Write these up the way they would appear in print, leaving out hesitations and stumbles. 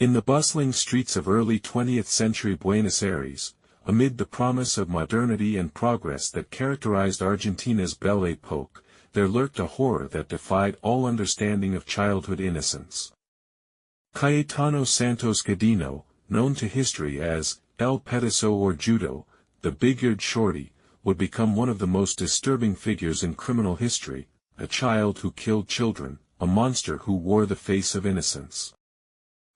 In the bustling streets of early 20th century Buenos Aires, amid the promise of modernity and progress that characterized Argentina's Belle Époque, there lurked a horror that defied all understanding of childhood innocence. Cayetano Santos Godino, known to history as El Petiso or Judo, the big-eared shorty, would become one of the most disturbing figures in criminal history, a child who killed children, a monster who wore the face of innocence.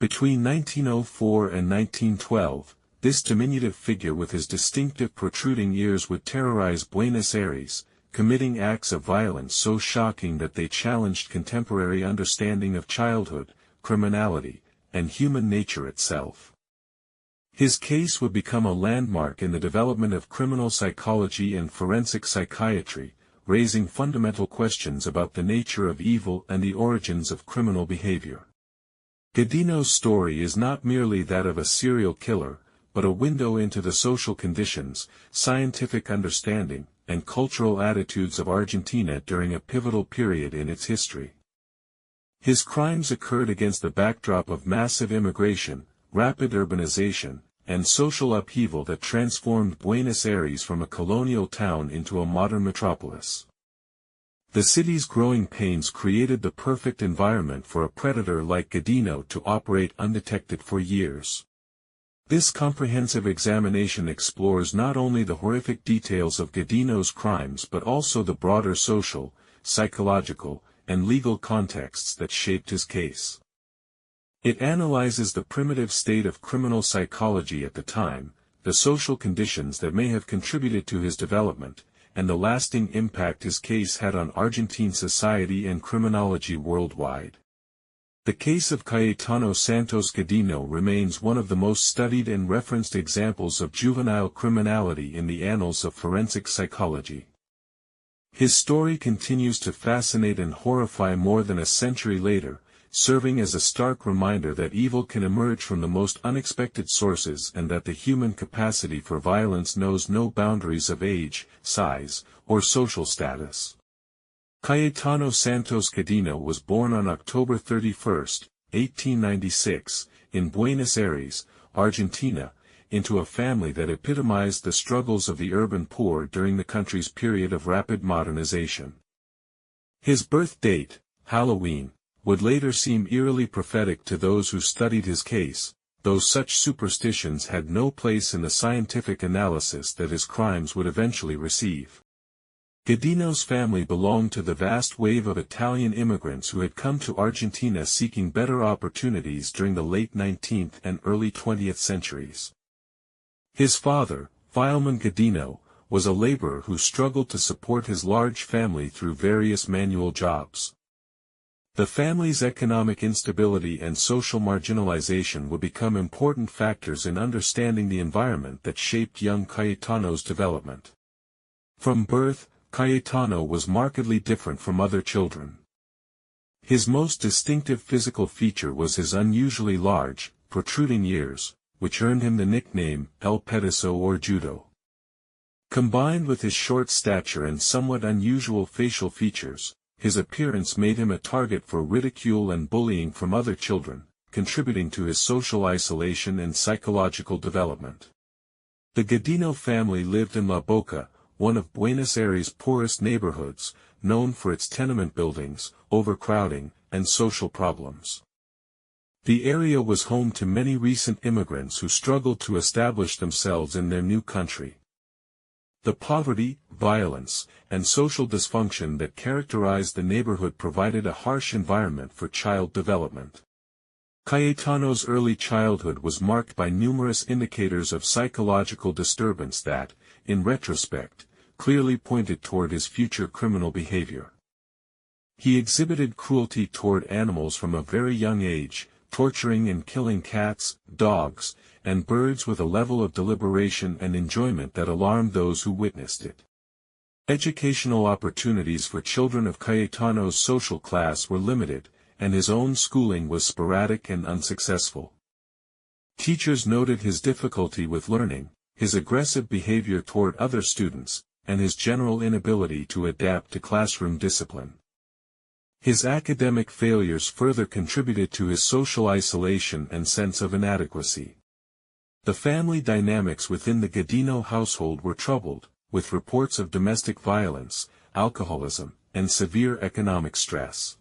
Between 1904 and 1912, this diminutive figure with his distinctive protruding ears would terrorize Buenos Aires, committing acts of violence so shocking that they challenged contemporary understanding of childhood, criminality, and human nature itself. His case would become a landmark in the development of criminal psychology and forensic psychiatry, raising fundamental questions about the nature of evil and the origins of criminal behavior. Godino's story is not merely that of a serial killer, but a window into the social conditions, scientific understanding, and cultural attitudes of Argentina during a pivotal period in its history. His crimes occurred against the backdrop of massive immigration, rapid urbanization, and social upheaval that transformed Buenos Aires from a colonial town into a modern metropolis. The city's growing pains created the perfect environment for a predator like Godino to operate undetected for years. This comprehensive examination explores not only the horrific details of Godino's crimes but also the broader social, psychological, and legal contexts that shaped his case. It analyzes the primitive state of criminal psychology at the time, the social conditions that may have contributed to his development, and the lasting impact his case had on Argentine society and criminology worldwide. The case of Cayetano Santos Godino remains one of the most studied and referenced examples of juvenile criminality in the annals of forensic psychology. His story continues to fascinate and horrify more than a century later, serving as a stark reminder that evil can emerge from the most unexpected sources and that the human capacity for violence knows no boundaries of age, size, or social status. Cayetano Santos Godino was born on October 31, 1896, in Buenos Aires, Argentina, into a family that epitomized the struggles of the urban poor during the country's period of rapid modernization. His birth date, Halloween, would later seem eerily prophetic to those who studied his case, though such superstitions had no place in the scientific analysis that his crimes would eventually receive. Godino's family belonged to the vast wave of Italian immigrants who had come to Argentina seeking better opportunities during the late 19th and early 20th centuries. His father, Filemon Godino, was a laborer who struggled to support his large family through various manual jobs. The family's economic instability and social marginalization would become important factors in understanding the environment that shaped young Cayetano's development. From birth, Cayetano was markedly different from other children. His most distinctive physical feature was his unusually large, protruding ears, which earned him the nickname El Petiso or Judo. Combined with his short stature and somewhat unusual facial features, his appearance made him a target for ridicule and bullying from other children, contributing to his social isolation and psychological development. The Godino family lived in La Boca, one of Buenos Aires' poorest neighborhoods, known for its tenement buildings, overcrowding, and social problems. The area was home to many recent immigrants who struggled to establish themselves in their new country. The poverty, violence, and social dysfunction that characterized the neighborhood provided a harsh environment for child development. Cayetano's early childhood was marked by numerous indicators of psychological disturbance that, in retrospect, clearly pointed toward his future criminal behavior. He exhibited cruelty toward animals from a very young age, torturing and killing cats, dogs, and birds with a level of deliberation and enjoyment that alarmed those who witnessed it. Educational opportunities for children of Cayetano's social class were limited, and his own schooling was sporadic and unsuccessful. Teachers noted his difficulty with learning, his aggressive behavior toward other students, and his general inability to adapt to classroom discipline. His academic failures further contributed to his social isolation and sense of inadequacy. The family dynamics within the Godino household were troubled, with reports of domestic violence, alcoholism, and severe economic stress.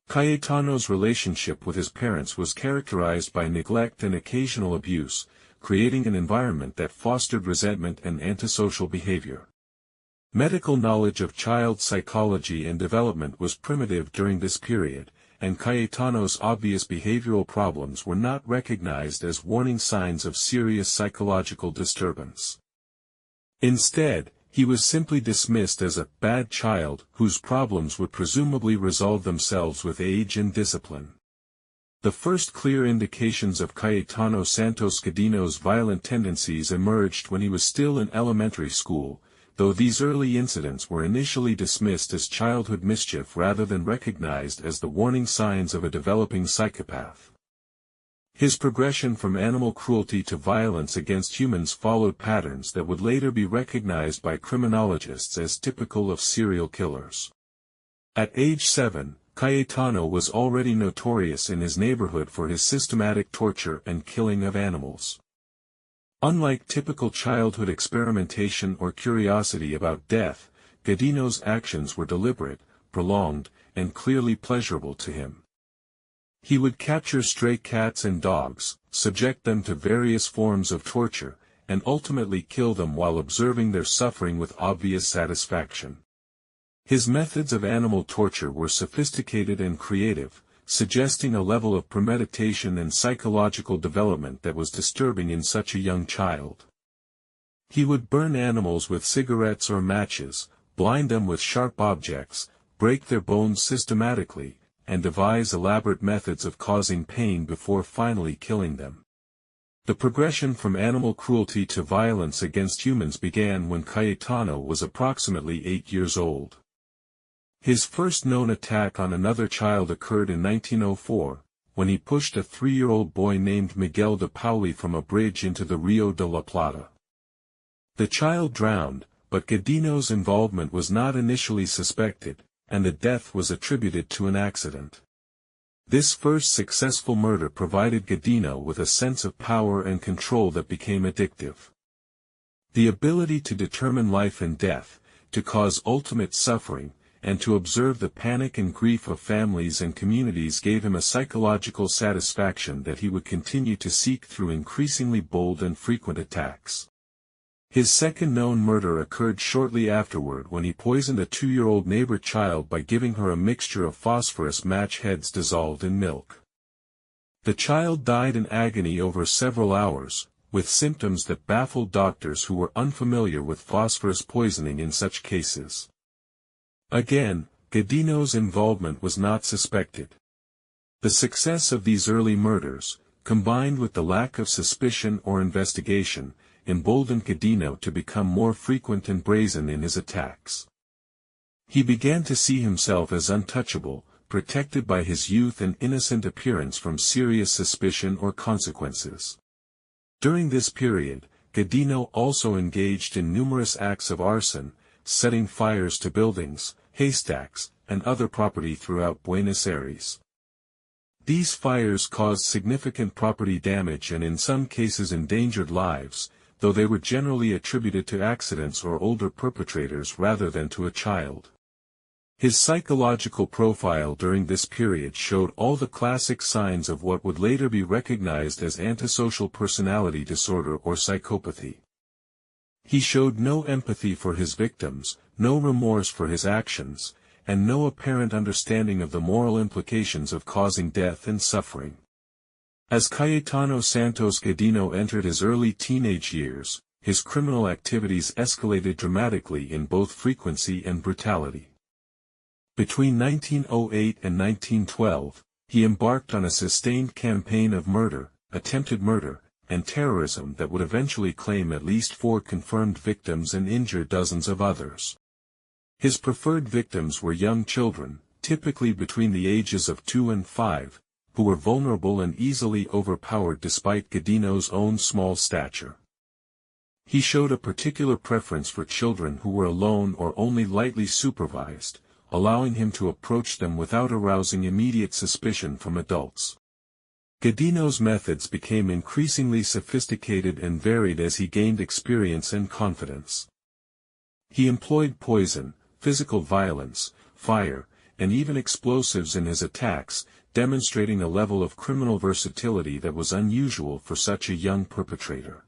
Cayetano's relationship with his parents was characterized by neglect and occasional abuse, creating an environment that fostered resentment and antisocial behavior. Medical knowledge of child psychology and development was primitive during this period, and Cayetano's obvious behavioral problems were not recognized as warning signs of serious psychological disturbance. Instead, he was simply dismissed as a bad child whose problems would presumably resolve themselves with age and discipline. The first clear indications of Cayetano Santos Godino's violent tendencies emerged when he was still in elementary school, though these early incidents were initially dismissed as childhood mischief rather than recognized as the warning signs of a developing psychopath. His progression from animal cruelty to violence against humans followed patterns that would later be recognized by criminologists as typical of serial killers. At age 7, Cayetano was already notorious in his neighborhood for his systematic torture and killing of animals. Unlike typical childhood experimentation or curiosity about death, Godino's actions were deliberate, prolonged, and clearly pleasurable to him. He would capture stray cats and dogs, subject them to various forms of torture, and ultimately kill them while observing their suffering with obvious satisfaction. His methods of animal torture were sophisticated and creative, suggesting a level of premeditation and psychological development that was disturbing in such a young child. He would burn animals with cigarettes or matches, blind them with sharp objects, break their bones systematically, and devise elaborate methods of causing pain before finally killing them. The progression from animal cruelty to violence against humans began when Cayetano was approximately 8 years old. His first known attack on another child occurred in 1904, when he pushed a 3-year-old boy named Miguel de Pauli from a bridge into the Rio de la Plata. The child drowned, but Godino's involvement was not initially suspected, and the death was attributed to an accident. This first successful murder provided Godino with a sense of power and control that became addictive. The ability to determine life and death, to cause ultimate suffering, and to observe the panic and grief of families and communities gave him a psychological satisfaction that he would continue to seek through increasingly bold and frequent attacks. His second known murder occurred shortly afterward when he poisoned a 2-year-old neighbor child by giving her a mixture of phosphorus match heads dissolved in milk. The child died in agony over several hours, with symptoms that baffled doctors who were unfamiliar with phosphorus poisoning in such cases. Again, Godino's involvement was not suspected. The success of these early murders, combined with the lack of suspicion or investigation, emboldened Godino to become more frequent and brazen in his attacks. He began to see himself as untouchable, protected by his youth and innocent appearance from serious suspicion or consequences. During this period, Godino also engaged in numerous acts of arson, setting fires to buildings, haystacks, and other property throughout Buenos Aires. These fires caused significant property damage and in some cases endangered lives, though they were generally attributed to accidents or older perpetrators rather than to a child. His psychological profile during this period showed all the classic signs of what would later be recognized as antisocial personality disorder or psychopathy. He showed no empathy for his victims, no remorse for his actions, and no apparent understanding of the moral implications of causing death and suffering. As Cayetano Santos Godino entered his early teenage years, his criminal activities escalated dramatically in both frequency and brutality. Between 1908 and 1912, he embarked on a sustained campaign of murder, attempted murder, and terrorism that would eventually claim at least 4 confirmed victims and injure dozens of others. His preferred victims were young children, typically between the ages of 2 and 5, who were vulnerable and easily overpowered despite Godino's own small stature. He showed a particular preference for children who were alone or only lightly supervised, allowing him to approach them without arousing immediate suspicion from adults. Godino's methods became increasingly sophisticated and varied as he gained experience and confidence. He employed poison, physical violence, fire, and even explosives in his attacks, demonstrating a level of criminal versatility that was unusual for such a young perpetrator.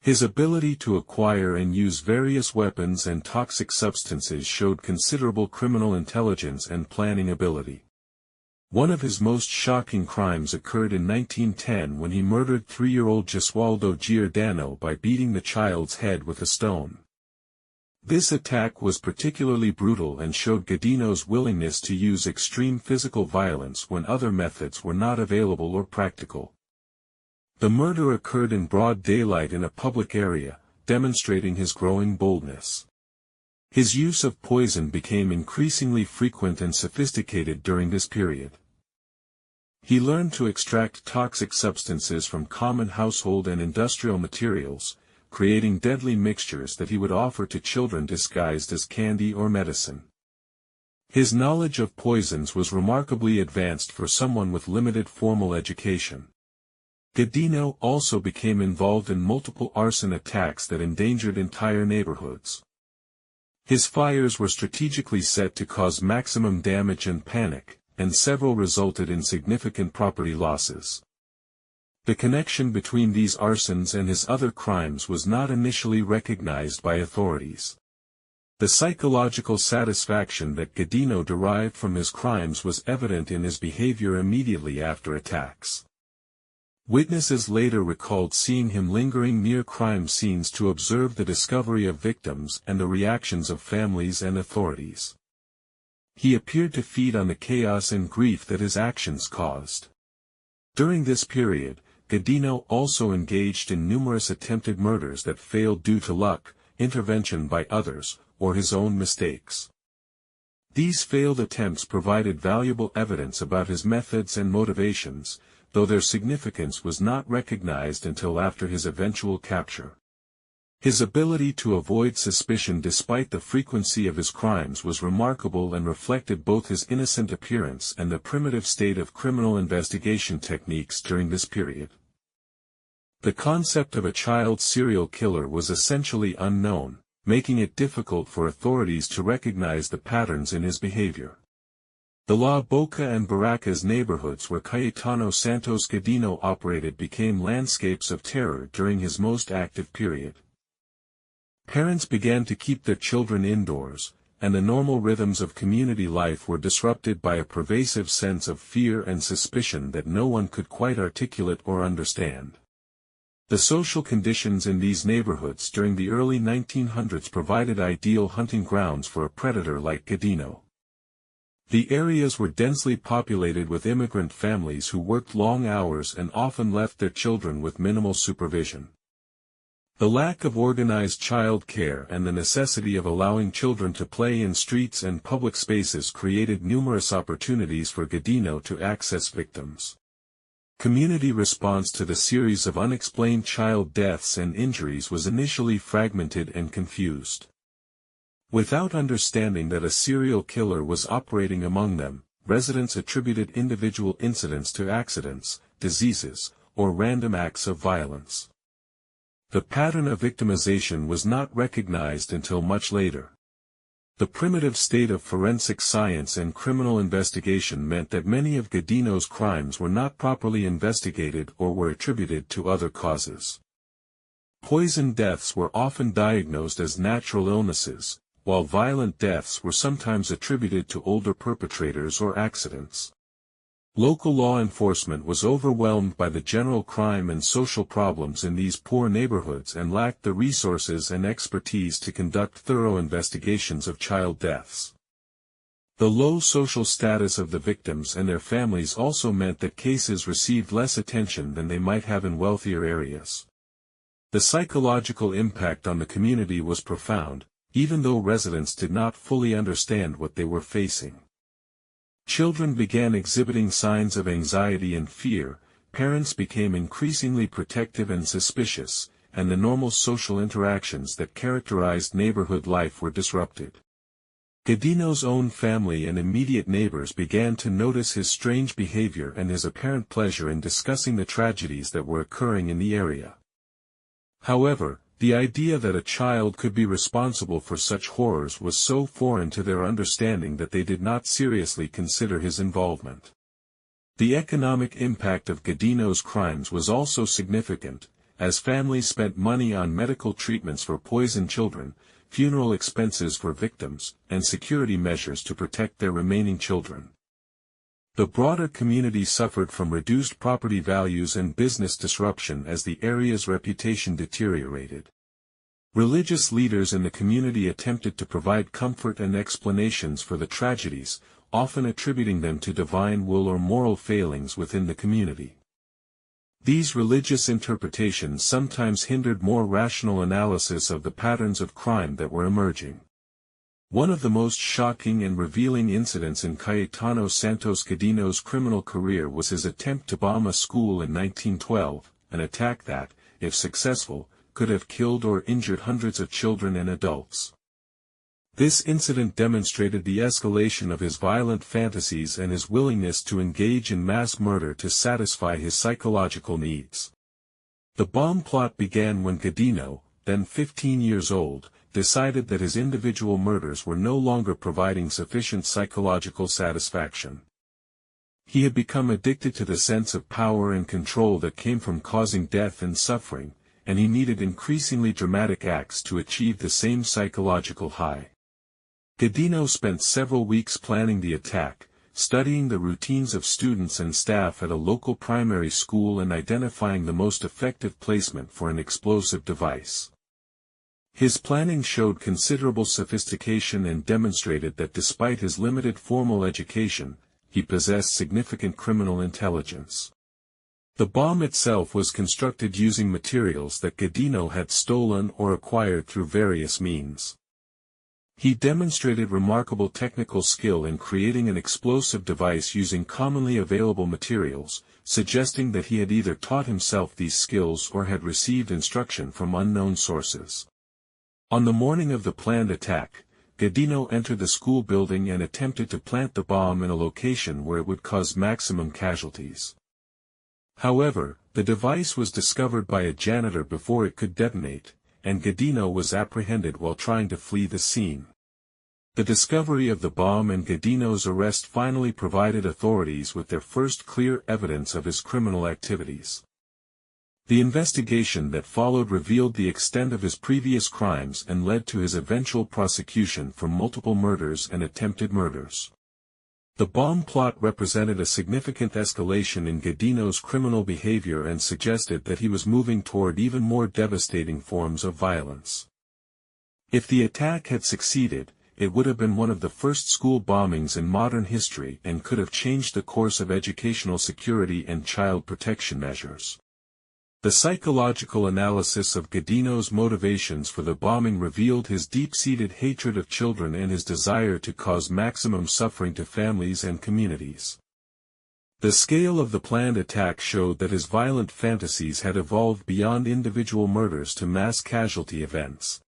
His ability to acquire and use various weapons and toxic substances showed considerable criminal intelligence and planning ability. One of his most shocking crimes occurred in 1910 when he murdered 3-year-old Gesualdo Giordano by beating the child's head with a stone. This attack was particularly brutal and showed Godino's willingness to use extreme physical violence when other methods were not available or practical. The murder occurred in broad daylight in a public area, demonstrating his growing boldness. His use of poison became increasingly frequent and sophisticated during this period. He learned to extract toxic substances from common household and industrial materials, creating deadly mixtures that he would offer to children disguised as candy or medicine. His knowledge of poisons was remarkably advanced for someone with limited formal education. Godino also became involved in multiple arson attacks that endangered entire neighborhoods. His fires were strategically set to cause maximum damage and panic, and several resulted in significant property losses. The connection between these arsons and his other crimes was not initially recognized by authorities. The psychological satisfaction that Godino derived from his crimes was evident in his behavior immediately after attacks. Witnesses later recalled seeing him lingering near crime scenes to observe the discovery of victims and the reactions of families and authorities. He appeared to feed on the chaos and grief that his actions caused. During this period, Godino also engaged in numerous attempted murders that failed due to luck, intervention by others, or his own mistakes. These failed attempts provided valuable evidence about his methods and motivations, though their significance was not recognized until after his eventual capture. His ability to avoid suspicion despite the frequency of his crimes was remarkable and reflected both his innocent appearance and the primitive state of criminal investigation techniques during this period. The concept of a child serial killer was essentially unknown, making it difficult for authorities to recognize the patterns in his behavior. The La Boca and Barracas neighborhoods where Cayetano Santos Godino operated became landscapes of terror during his most active period. Parents began to keep their children indoors, and the normal rhythms of community life were disrupted by a pervasive sense of fear and suspicion that no one could quite articulate or understand. The social conditions in these neighborhoods during the early 1900s provided ideal hunting grounds for a predator like Godino. The areas were densely populated with immigrant families who worked long hours and often left their children with minimal supervision. The lack of organized child care and the necessity of allowing children to play in streets and public spaces created numerous opportunities for Godino to access victims. Community response to the series of unexplained child deaths and injuries was initially fragmented and confused. Without understanding that a serial killer was operating among them, residents attributed individual incidents to accidents, diseases, or random acts of violence. The pattern of victimization was not recognized until much later. The primitive state of forensic science and criminal investigation meant that many of Godino's crimes were not properly investigated or were attributed to other causes. Poison deaths were often diagnosed as natural illnesses, while violent deaths were sometimes attributed to older perpetrators or accidents. Local law enforcement was overwhelmed by the general crime and social problems in these poor neighborhoods and lacked the resources and expertise to conduct thorough investigations of child deaths. The low social status of the victims and their families also meant that cases received less attention than they might have in wealthier areas. The psychological impact on the community was profound, even though residents did not fully understand what they were facing. Children began exhibiting signs of anxiety and fear, parents became increasingly protective and suspicious, and the normal social interactions that characterized neighborhood life were disrupted. Godino's own family and immediate neighbors began to notice his strange behavior and his apparent pleasure in discussing the tragedies that were occurring in the area. However, the idea that a child could be responsible for such horrors was so foreign to their understanding that they did not seriously consider his involvement. The economic impact of Godino's crimes was also significant, as families spent money on medical treatments for poisoned children, funeral expenses for victims, and security measures to protect their remaining children. The broader community suffered from reduced property values and business disruption as the area's reputation deteriorated. Religious leaders in the community attempted to provide comfort and explanations for the tragedies, often attributing them to divine will or moral failings within the community. These religious interpretations sometimes hindered more rational analysis of the patterns of crime that were emerging. One of the most shocking and revealing incidents in Cayetano Santos Godino's criminal career was his attempt to bomb a school in 1912, an attack that, if successful, could have killed or injured hundreds of children and adults. This incident demonstrated the escalation of his violent fantasies and his willingness to engage in mass murder to satisfy his psychological needs. The bomb plot began when Godino, then 15 years old, decided that his individual murders were no longer providing sufficient psychological satisfaction. He had become addicted to the sense of power and control that came from causing death and suffering, and he needed increasingly dramatic acts to achieve the same psychological high. Godino spent several weeks planning the attack, studying the routines of students and staff at a local primary school and identifying the most effective placement for an explosive device. His planning showed considerable sophistication and demonstrated that despite his limited formal education, he possessed significant criminal intelligence. The bomb itself was constructed using materials that Godino had stolen or acquired through various means. He demonstrated remarkable technical skill in creating an explosive device using commonly available materials, suggesting that he had either taught himself these skills or had received instruction from unknown sources. On the morning of the planned attack, Godino entered the school building and attempted to plant the bomb in a location where it would cause maximum casualties. However, the device was discovered by a janitor before it could detonate, and Godino was apprehended while trying to flee the scene. The discovery of the bomb and Godino's arrest finally provided authorities with their first clear evidence of his criminal activities. The investigation that followed revealed the extent of his previous crimes and led to his eventual prosecution for multiple murders and attempted murders. The bomb plot represented a significant escalation in Godino's criminal behavior and suggested that he was moving toward even more devastating forms of violence. If the attack had succeeded, it would have been one of the first school bombings in modern history and could have changed the course of educational security and child protection measures. The psychological analysis of Godino's motivations for the bombing revealed his deep-seated hatred of children and his desire to cause maximum suffering to families and communities. The scale of the planned attack showed that his violent fantasies had evolved beyond individual murders to mass casualty events.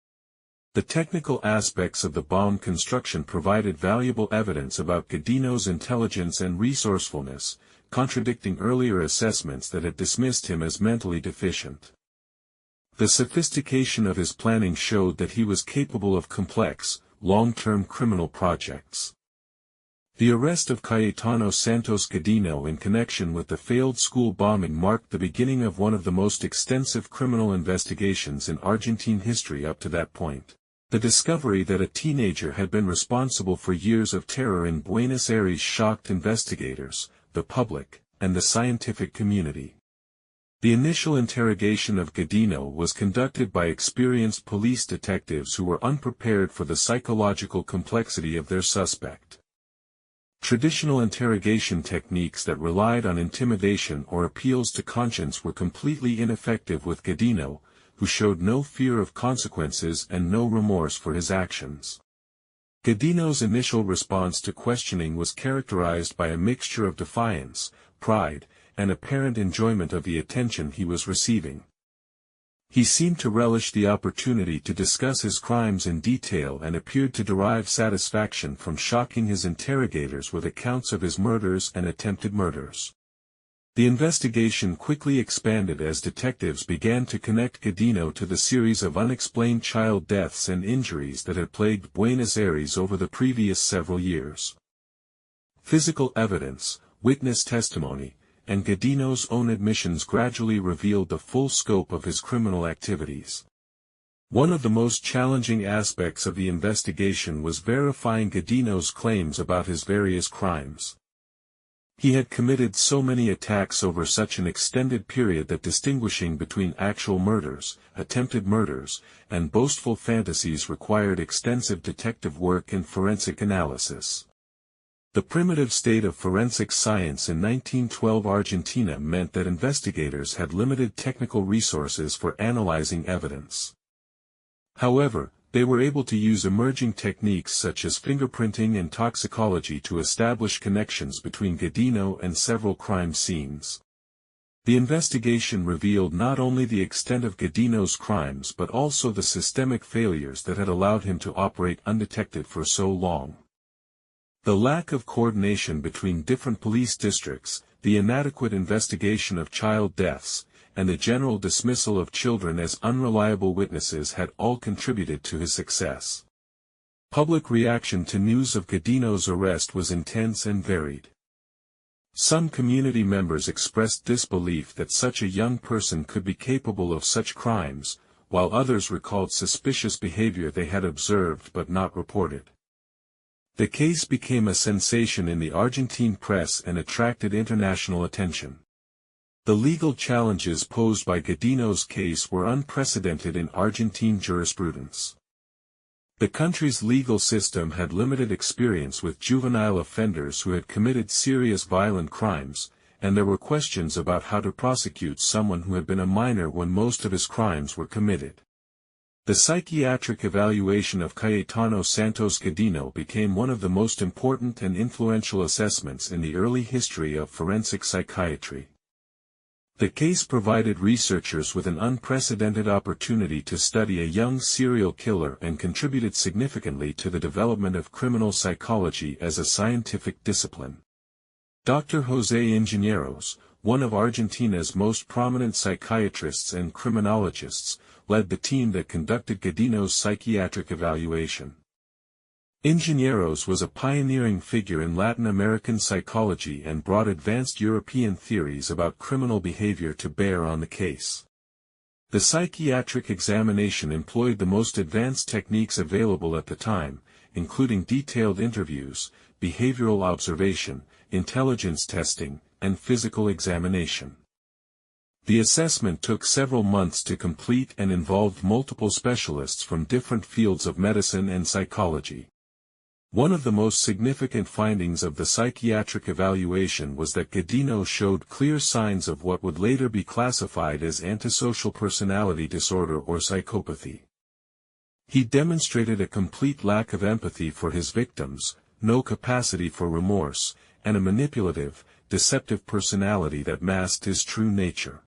The technical aspects of the bomb construction provided valuable evidence about Godino's intelligence and resourcefulness, contradicting earlier assessments that had dismissed him as mentally deficient. The sophistication of his planning showed that he was capable of complex, long-term criminal projects. The arrest of Cayetano Santos Godino in connection with the failed school bombing marked the beginning of one of the most extensive criminal investigations in Argentine history up to that point. The discovery that a teenager had been responsible for years of terror in Buenos Aires shocked investigators, the public, and the scientific community. The initial interrogation of Godino was conducted by experienced police detectives who were unprepared for the psychological complexity of their suspect. Traditional interrogation techniques that relied on intimidation or appeals to conscience were completely ineffective with Godino, who showed no fear of consequences and no remorse for his actions. Godino's initial response to questioning was characterized by a mixture of defiance, pride, and apparent enjoyment of the attention he was receiving. He seemed to relish the opportunity to discuss his crimes in detail and appeared to derive satisfaction from shocking his interrogators with accounts of his murders and attempted murders. The investigation quickly expanded as detectives began to connect Godino to the series of unexplained child deaths and injuries that had plagued Buenos Aires over the previous several years. Physical evidence, witness testimony, and Godino's own admissions gradually revealed the full scope of his criminal activities. One of the most challenging aspects of the investigation was verifying Godino's claims about his various crimes. He had committed so many attacks over such an extended period that distinguishing between actual murders, attempted murders, and boastful fantasies required extensive detective work and forensic analysis. The primitive state of forensic science in 1912 Argentina meant that investigators had limited technical resources for analyzing evidence. However, they were able to use emerging techniques such as fingerprinting and toxicology to establish connections between Godino and several crime scenes. The investigation revealed not only the extent of Godino's crimes but also the systemic failures that had allowed him to operate undetected for so long. The lack of coordination between different police districts, the inadequate investigation of child deaths, and the general dismissal of children as unreliable witnesses had all contributed to his success. Public reaction to news of Godino's arrest was intense and varied. Some community members expressed disbelief that such a young person could be capable of such crimes, while others recalled suspicious behavior they had observed but not reported. The case became a sensation in the Argentine press and attracted international attention. The legal challenges posed by Godino's case were unprecedented in Argentine jurisprudence. The country's legal system had limited experience with juvenile offenders who had committed serious violent crimes, and there were questions about how to prosecute someone who had been a minor when most of his crimes were committed. The psychiatric evaluation of Cayetano Santos Godino became one of the most important and influential assessments in the early history of forensic psychiatry. The case provided researchers with an unprecedented opportunity to study a young serial killer and contributed significantly to the development of criminal psychology as a scientific discipline. Dr. José Ingenieros, one of Argentina's most prominent psychiatrists and criminologists, led the team that conducted Godino's psychiatric evaluation. Ingenieros was a pioneering figure in Latin American psychology and brought advanced European theories about criminal behavior to bear on the case. The psychiatric examination employed the most advanced techniques available at the time, including detailed interviews, behavioral observation, intelligence testing, and physical examination. The assessment took several months to complete and involved multiple specialists from different fields of medicine and psychology. One of the most significant findings of the psychiatric evaluation was that Godino showed clear signs of what would later be classified as antisocial personality disorder or psychopathy. He demonstrated a complete lack of empathy for his victims, no capacity for remorse, and a manipulative, deceptive personality that masked his true nature.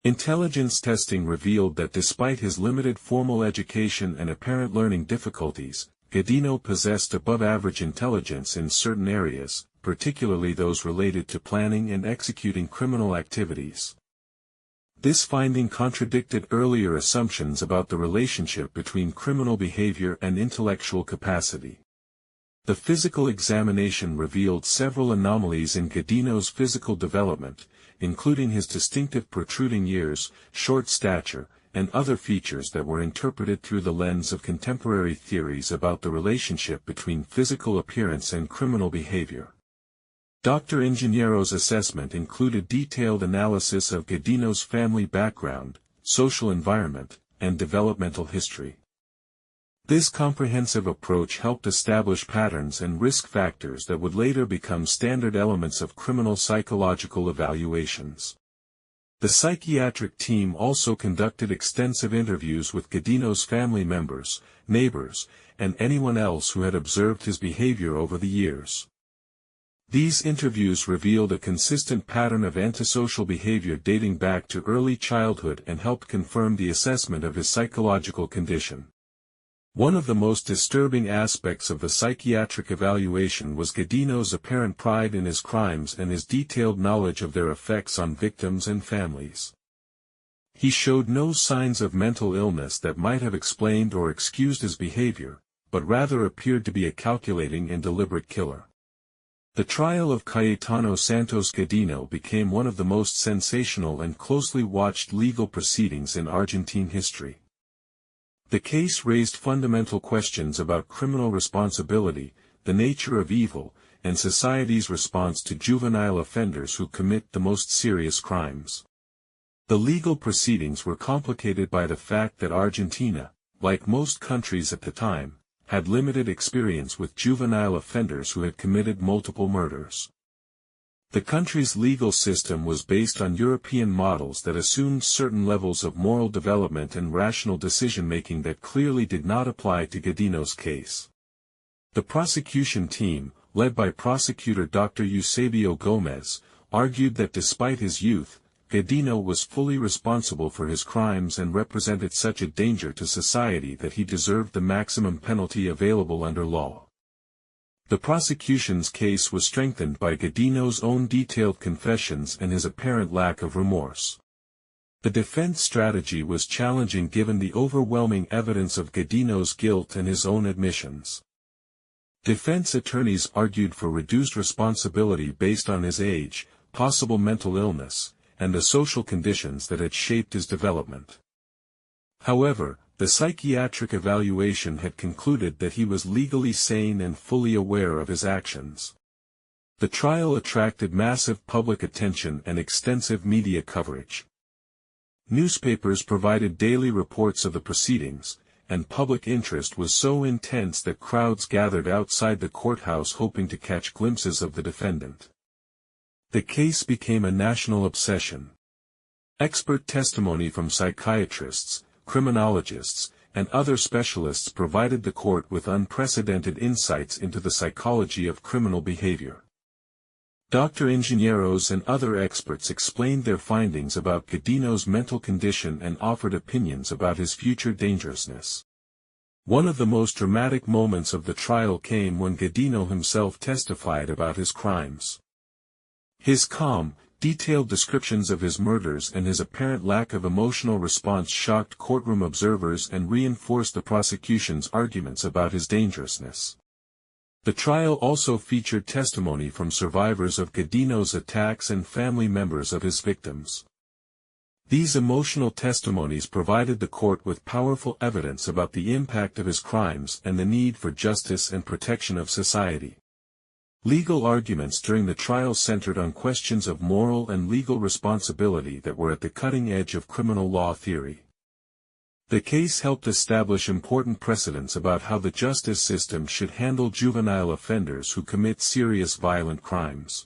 Intelligence testing revealed that despite his limited formal education and apparent learning difficulties, Godino possessed above-average intelligence in certain areas, particularly those related to planning and executing criminal activities. This finding contradicted earlier assumptions about the relationship between criminal behavior and intellectual capacity. The physical examination revealed several anomalies in Godino's physical development, including his distinctive protruding ears, short stature, and other features that were interpreted through the lens of contemporary theories about the relationship between physical appearance and criminal behavior. Dr. Ingeniero's assessment included detailed analysis of Godino's family background, social environment, and developmental history. This comprehensive approach helped establish patterns and risk factors that would later become standard elements of criminal psychological evaluations. The psychiatric team also conducted extensive interviews with Godino's family members, neighbors, and anyone else who had observed his behavior over the years. These interviews revealed a consistent pattern of antisocial behavior dating back to early childhood and helped confirm the assessment of his psychological condition. One of the most disturbing aspects of the psychiatric evaluation was Godino's apparent pride in his crimes and his detailed knowledge of their effects on victims and families. He showed no signs of mental illness that might have explained or excused his behavior, but rather appeared to be a calculating and deliberate killer. The trial of Cayetano Santos Godino became one of the most sensational and closely watched legal proceedings in Argentine history. The case raised fundamental questions about criminal responsibility, the nature of evil, and society's response to juvenile offenders who commit the most serious crimes. The legal proceedings were complicated by the fact that Argentina, like most countries at the time, had limited experience with juvenile offenders who had committed multiple murders. The country's legal system was based on European models that assumed certain levels of moral development and rational decision-making that clearly did not apply to Godino's case. The prosecution team, led by prosecutor Dr. Eusebio Gomez, argued that despite his youth, Godino was fully responsible for his crimes and represented such a danger to society that he deserved the maximum penalty available under law. The prosecution's case was strengthened by Godino's own detailed confessions and his apparent lack of remorse. The defense strategy was challenging given the overwhelming evidence of Godino's guilt and his own admissions. Defense attorneys argued for reduced responsibility based on his age, possible mental illness, and the social conditions that had shaped his development. However, the psychiatric evaluation had concluded that he was legally sane and fully aware of his actions. The trial attracted massive public attention and extensive media coverage. Newspapers provided daily reports of the proceedings, and public interest was so intense that crowds gathered outside the courthouse hoping to catch glimpses of the defendant. The case became a national obsession. Expert testimony from psychiatrists, criminologists, and other specialists provided the court with unprecedented insights into the psychology of criminal behavior. Dr. Ingenieros and other experts explained their findings about Godino's mental condition and offered opinions about his future dangerousness. One of the most dramatic moments of the trial came when Godino himself testified about his crimes. His calm, detailed descriptions of his murders and his apparent lack of emotional response shocked courtroom observers and reinforced the prosecution's arguments about his dangerousness. The trial also featured testimony from survivors of Godino's attacks and family members of his victims. These emotional testimonies provided the court with powerful evidence about the impact of his crimes and the need for justice and protection of society. Legal arguments during the trial centered on questions of moral and legal responsibility that were at the cutting edge of criminal law theory. The case helped establish important precedents about how the justice system should handle juvenile offenders who commit serious violent crimes.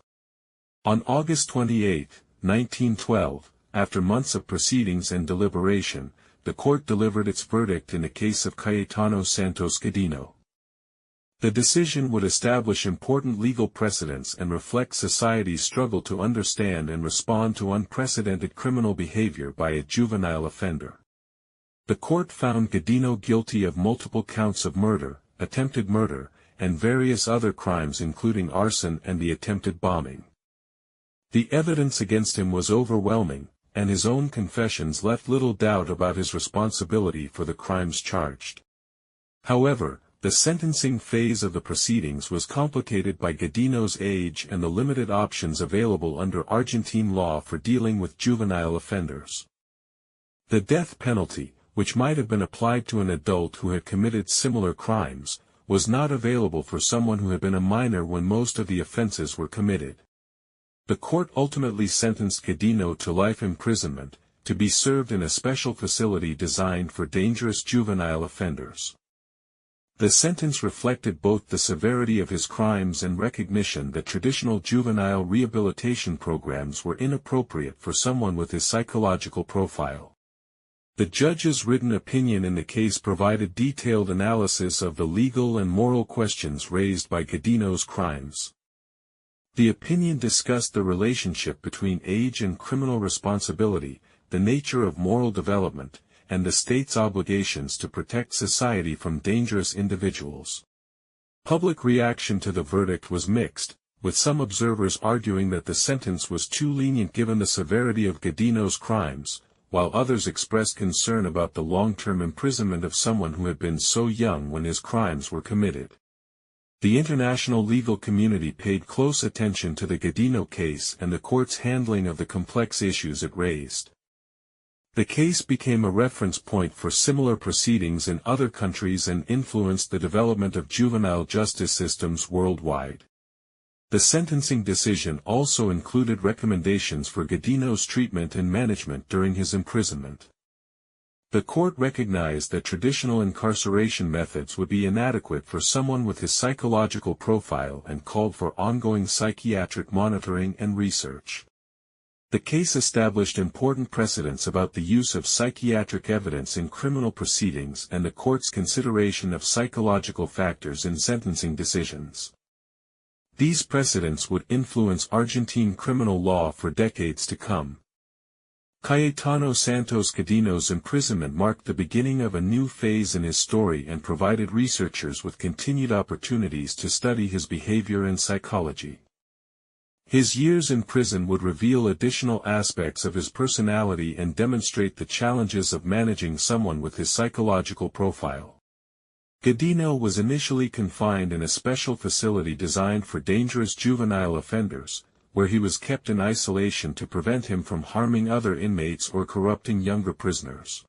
On August 28, 1912, after months of proceedings and deliberation, the court delivered its verdict in the case of Cayetano Santos Godino. The decision would establish important legal precedents and reflect society's struggle to understand and respond to unprecedented criminal behavior by a juvenile offender. The court found Godino guilty of multiple counts of murder, attempted murder, and various other crimes including arson and the attempted bombing. The evidence against him was overwhelming, and his own confessions left little doubt about his responsibility for the crimes charged. However, the sentencing phase of the proceedings was complicated by Godino's age and the limited options available under Argentine law for dealing with juvenile offenders. The death penalty, which might have been applied to an adult who had committed similar crimes, was not available for someone who had been a minor when most of the offenses were committed. The court ultimately sentenced Godino to life imprisonment, to be served in a special facility designed for dangerous juvenile offenders. The sentence reflected both the severity of his crimes and recognition that traditional juvenile rehabilitation programs were inappropriate for someone with his psychological profile. The judge's written opinion in the case provided detailed analysis of the legal and moral questions raised by Godino's crimes. The opinion discussed the relationship between age and criminal responsibility, the nature of moral development, and the state's obligations to protect society from dangerous individuals. Public reaction to the verdict was mixed, with some observers arguing that the sentence was too lenient given the severity of Godino's crimes, while others expressed concern about the long-term imprisonment of someone who had been so young when his crimes were committed. The international legal community paid close attention to the Godino case and the court's handling of the complex issues it raised. The case became a reference point for similar proceedings in other countries and influenced the development of juvenile justice systems worldwide. The sentencing decision also included recommendations for Godino's treatment and management during his imprisonment. The court recognized that traditional incarceration methods would be inadequate for someone with his psychological profile and called for ongoing psychiatric monitoring and research. The case established important precedents about the use of psychiatric evidence in criminal proceedings and the court's consideration of psychological factors in sentencing decisions. These precedents would influence Argentine criminal law for decades to come. Cayetano Santos Godino's imprisonment marked the beginning of a new phase in his story and provided researchers with continued opportunities to study his behavior and psychology. His years in prison would reveal additional aspects of his personality and demonstrate the challenges of managing someone with his psychological profile. Godino was initially confined in a special facility designed for dangerous juvenile offenders, where he was kept in isolation to prevent him from harming other inmates or corrupting younger prisoners.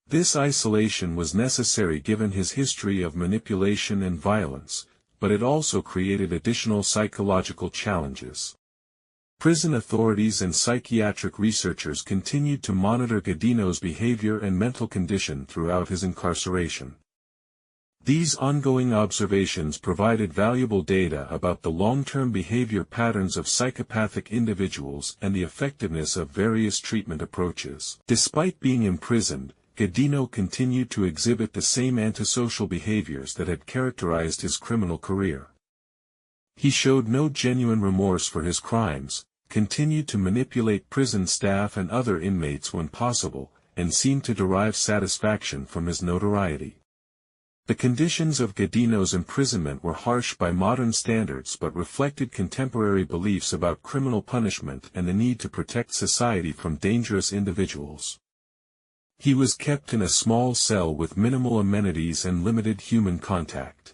This isolation was necessary given his history of manipulation and violence, but it also created additional psychological challenges. Prison authorities and psychiatric researchers continued to monitor Godino's behavior and mental condition throughout his incarceration. These ongoing observations provided valuable data about the long-term behavior patterns of psychopathic individuals and the effectiveness of various treatment approaches. Despite being imprisoned, Godino continued to exhibit the same antisocial behaviors that had characterized his criminal career. He showed no genuine remorse for his crimes, continued to manipulate prison staff and other inmates when possible, and seemed to derive satisfaction from his notoriety. The conditions of Godino's imprisonment were harsh by modern standards but reflected contemporary beliefs about criminal punishment and the need to protect society from dangerous individuals. He was kept in a small cell with minimal amenities and limited human contact.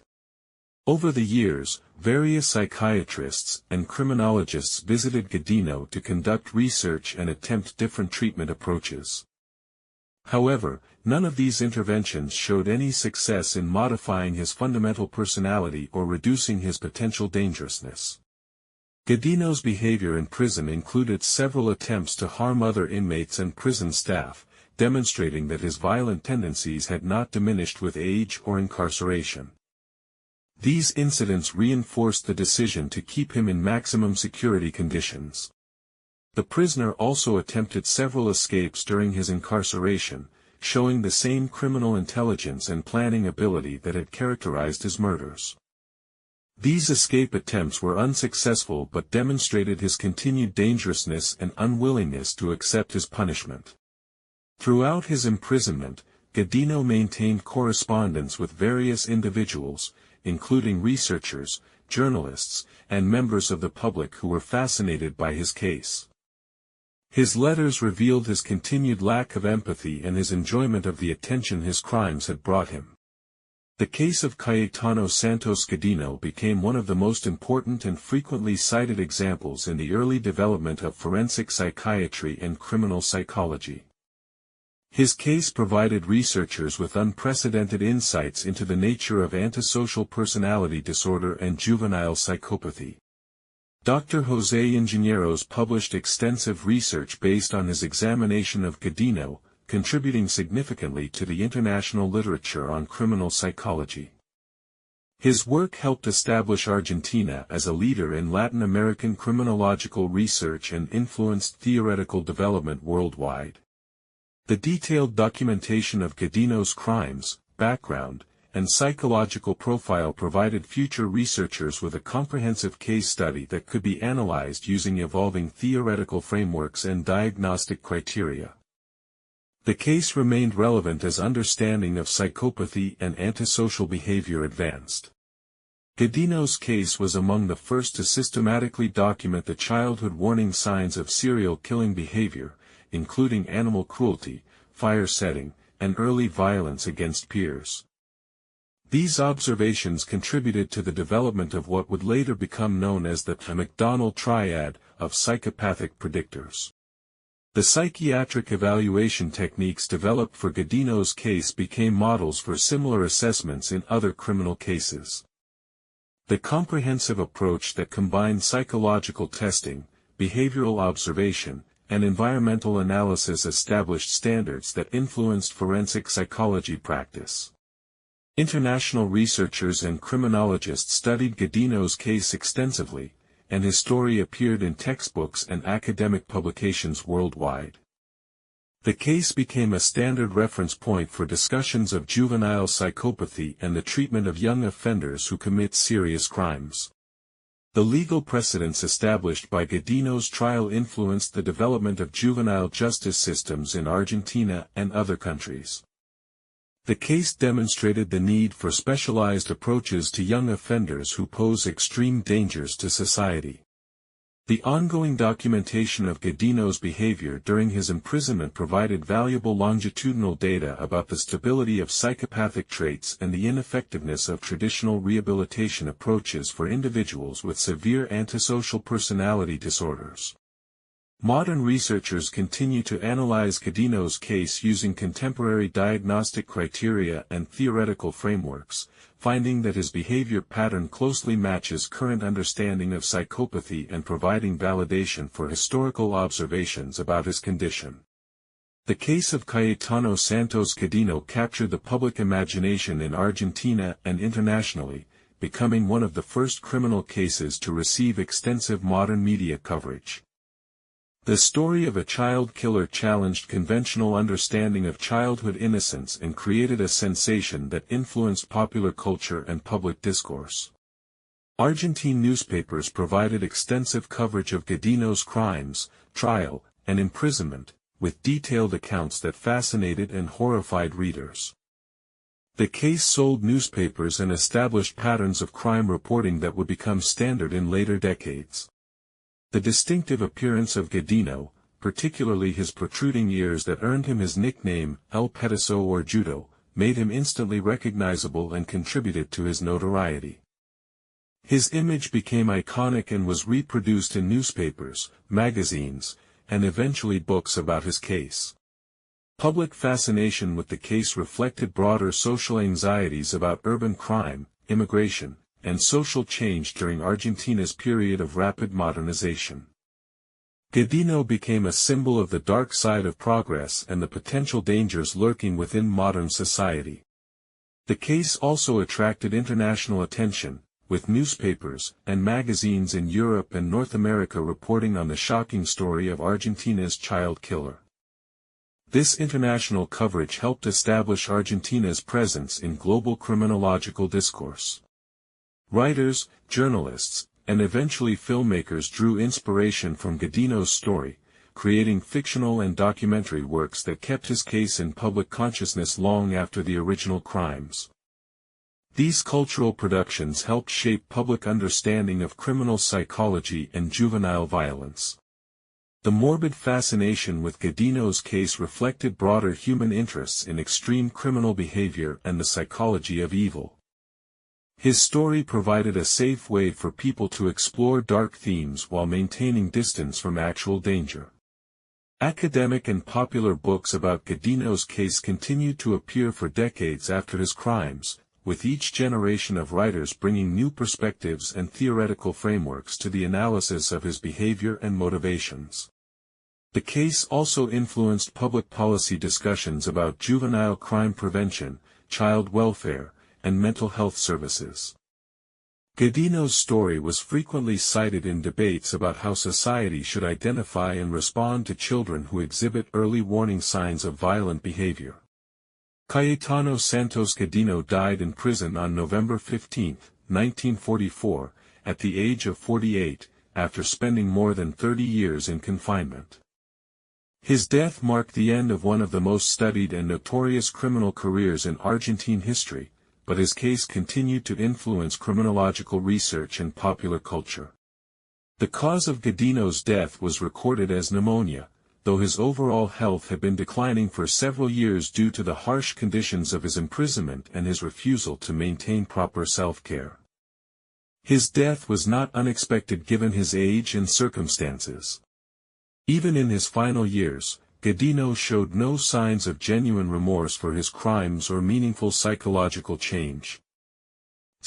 Over the years, various psychiatrists and criminologists visited Godino to conduct research and attempt different treatment approaches. However, none of these interventions showed any success in modifying his fundamental personality or reducing his potential dangerousness. Godino's behavior in prison included several attempts to harm other inmates and prison staff, demonstrating that his violent tendencies had not diminished with age or incarceration. These incidents reinforced the decision to keep him in maximum security conditions. The prisoner also attempted several escapes during his incarceration, showing the same criminal intelligence and planning ability that had characterized his murders. These escape attempts were unsuccessful but demonstrated his continued dangerousness and unwillingness to accept his punishment. Throughout his imprisonment, Godino maintained correspondence with various individuals, including researchers, journalists, and members of the public who were fascinated by his case. His letters revealed his continued lack of empathy and his enjoyment of the attention his crimes had brought him. The case of Cayetano Santos Godino became one of the most important and frequently cited examples in the early development of forensic psychiatry and criminal psychology. His case provided researchers with unprecedented insights into the nature of antisocial personality disorder and juvenile psychopathy. Dr. José Ingenieros published extensive research based on his examination of Godino, contributing significantly to the international literature on criminal psychology. His work helped establish Argentina as a leader in Latin American criminological research and influenced theoretical development worldwide. The detailed documentation of Godino's crimes, background, and psychological profile provided future researchers with a comprehensive case study that could be analyzed using evolving theoretical frameworks and diagnostic criteria. The case remained relevant as understanding of psychopathy and antisocial behavior advanced. Godino's case was among the first to systematically document the childhood warning signs of serial killing behavior, including animal cruelty, fire setting, and early violence against peers. These observations contributed to the development of what would later become known as the McDonald triad of psychopathic predictors. The psychiatric evaluation techniques developed for Godino's case became models for similar assessments in other criminal cases. The comprehensive approach that combined psychological testing, behavioral observation, and environmental analysis established standards that influenced forensic psychology practice. International researchers and criminologists studied Godino's case extensively, and his story appeared in textbooks and academic publications worldwide. The case became a standard reference point for discussions of juvenile psychopathy and the treatment of young offenders who commit serious crimes. The legal precedents established by Godino's trial influenced the development of juvenile justice systems in Argentina and other countries. The case demonstrated the need for specialized approaches to young offenders who pose extreme dangers to society. The ongoing documentation of Godino's behavior during his imprisonment provided valuable longitudinal data about the stability of psychopathic traits and the ineffectiveness of traditional rehabilitation approaches for individuals with severe antisocial personality disorders. Modern researchers continue to analyze Godino's case using contemporary diagnostic criteria and theoretical frameworks, finding that his behavior pattern closely matches current understanding of psychopathy and providing validation for historical observations about his condition. The case of Cayetano Santos Godino captured the public imagination in Argentina and internationally, becoming one of the first criminal cases to receive extensive modern media coverage. The story of a child killer challenged conventional understanding of childhood innocence and created a sensation that influenced popular culture and public discourse. Argentine newspapers provided extensive coverage of Godino's crimes, trial, and imprisonment, with detailed accounts that fascinated and horrified readers. The case sold newspapers and established patterns of crime reporting that would become standard in later decades. The distinctive appearance of Godino, particularly his protruding ears that earned him his nickname, El Petiso or Judo, made him instantly recognizable and contributed to his notoriety. His image became iconic and was reproduced in newspapers, magazines, and eventually books about his case. Public fascination with the case reflected broader social anxieties about urban crime, immigration, and social change during Argentina's period of rapid modernization. Godino became a symbol of the dark side of progress and the potential dangers lurking within modern society. The case also attracted international attention, with newspapers and magazines in Europe and North America reporting on the shocking story of Argentina's child killer. This international coverage helped establish Argentina's presence in global criminological discourse. Writers, journalists, and eventually filmmakers drew inspiration from Godino's story, creating fictional and documentary works that kept his case in public consciousness long after the original crimes. These cultural productions helped shape public understanding of criminal psychology and juvenile violence. The morbid fascination with Godino's case reflected broader human interests in extreme criminal behavior and the psychology of evil. His story provided a safe way for people to explore dark themes while maintaining distance from actual danger. Academic and popular books about Godino's case continued to appear for decades after his crimes, with each generation of writers bringing new perspectives and theoretical frameworks to the analysis of his behavior and motivations. The case also influenced public policy discussions about juvenile crime prevention, child welfare, and mental health services. Godino's story was frequently cited in debates about how society should identify and respond to children who exhibit early warning signs of violent behavior. Cayetano Santos Godino died in prison on November 15, 1944, at the age of 48, after spending more than 30 years in confinement. His death marked the end of one of the most studied and notorious criminal careers in Argentine history, but his case continued to influence criminological research and popular culture. The cause of Godino's death was recorded as pneumonia, though his overall health had been declining for several years due to the harsh conditions of his imprisonment and his refusal to maintain proper self-care. His death was not unexpected given his age and circumstances. Even in his final years, Godino showed no signs of genuine remorse for his crimes or meaningful psychological change.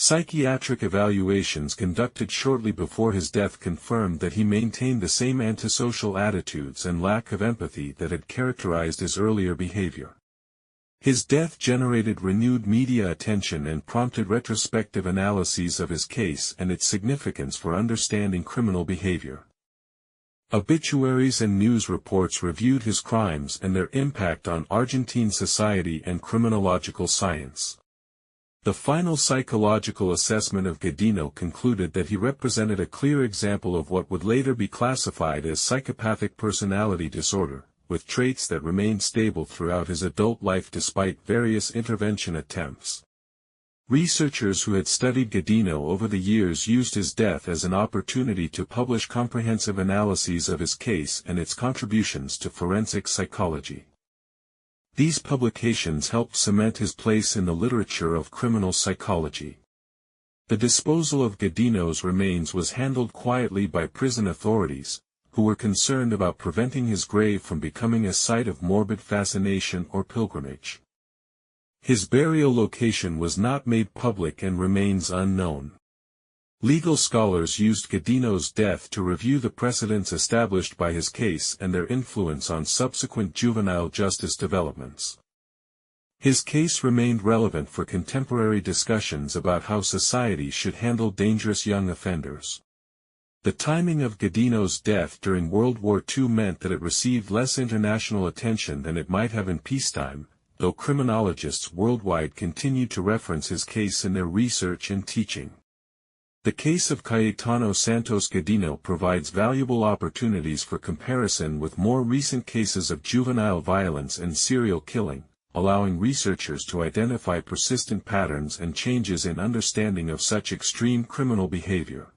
Psychiatric evaluations conducted shortly before his death confirmed that he maintained the same antisocial attitudes and lack of empathy that had characterized his earlier behavior. His death generated renewed media attention and prompted retrospective analyses of his case and its significance for understanding criminal behavior. Obituaries and news reports reviewed his crimes and their impact on Argentine society and criminological science. The final psychological assessment of Godino concluded that he represented a clear example of what would later be classified as psychopathic personality disorder, with traits that remained stable throughout his adult life despite various intervention attempts. Researchers who had studied Godino over the years used his death as an opportunity to publish comprehensive analyses of his case and its contributions to forensic psychology. These publications helped cement his place in the literature of criminal psychology. The disposal of Godino's remains was handled quietly by prison authorities, who were concerned about preventing his grave from becoming a site of morbid fascination or pilgrimage. His burial location was not made public and remains unknown. Legal scholars used Godino's death to review the precedents established by his case and their influence on subsequent juvenile justice developments. His case remained relevant for contemporary discussions about how society should handle dangerous young offenders. The timing of Godino's death during World War II meant that it received less international attention than it might have in peacetime, though criminologists worldwide continued to reference his case in their research and teaching. The case of Cayetano Santos Godino provides valuable opportunities for comparison with more recent cases of juvenile violence and serial killing, allowing researchers to identify persistent patterns and changes in understanding of such extreme criminal behavior.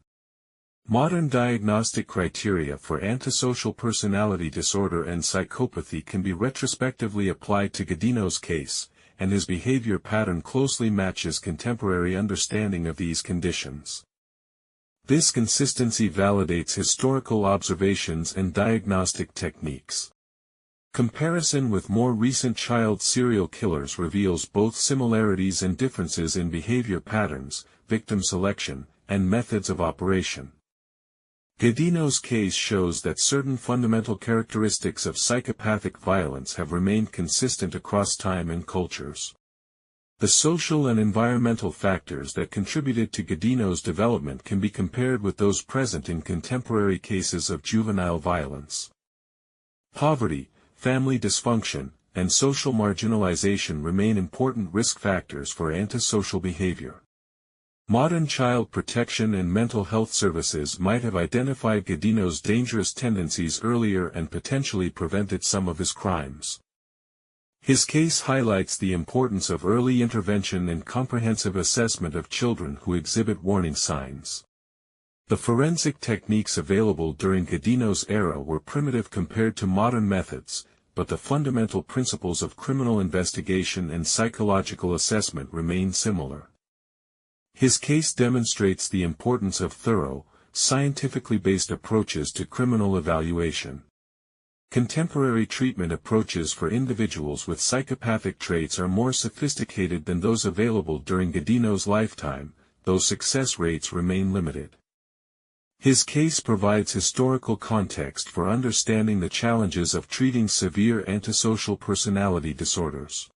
Modern diagnostic criteria for antisocial personality disorder and psychopathy can be retrospectively applied to Godino's case, and his behavior pattern closely matches contemporary understanding of these conditions. This consistency validates historical observations and diagnostic techniques. Comparison with more recent child serial killers reveals both similarities and differences in behavior patterns, victim selection, and methods of operation. Godino's case shows that certain fundamental characteristics of psychopathic violence have remained consistent across time and cultures. The social and environmental factors that contributed to Godino's development can be compared with those present in contemporary cases of juvenile violence. Poverty, family dysfunction, and social marginalization remain important risk factors for antisocial behavior. Modern child protection and mental health services might have identified Godino's dangerous tendencies earlier and potentially prevented some of his crimes. His case highlights the importance of early intervention and comprehensive assessment of children who exhibit warning signs. The forensic techniques available during Godino's era were primitive compared to modern methods, but the fundamental principles of criminal investigation and psychological assessment remain similar. His case demonstrates the importance of thorough, scientifically based approaches to criminal evaluation. Contemporary treatment approaches for individuals with psychopathic traits are more sophisticated than those available during Godino's lifetime, though success rates remain limited. His case provides historical context for understanding the challenges of treating severe antisocial personality disorders.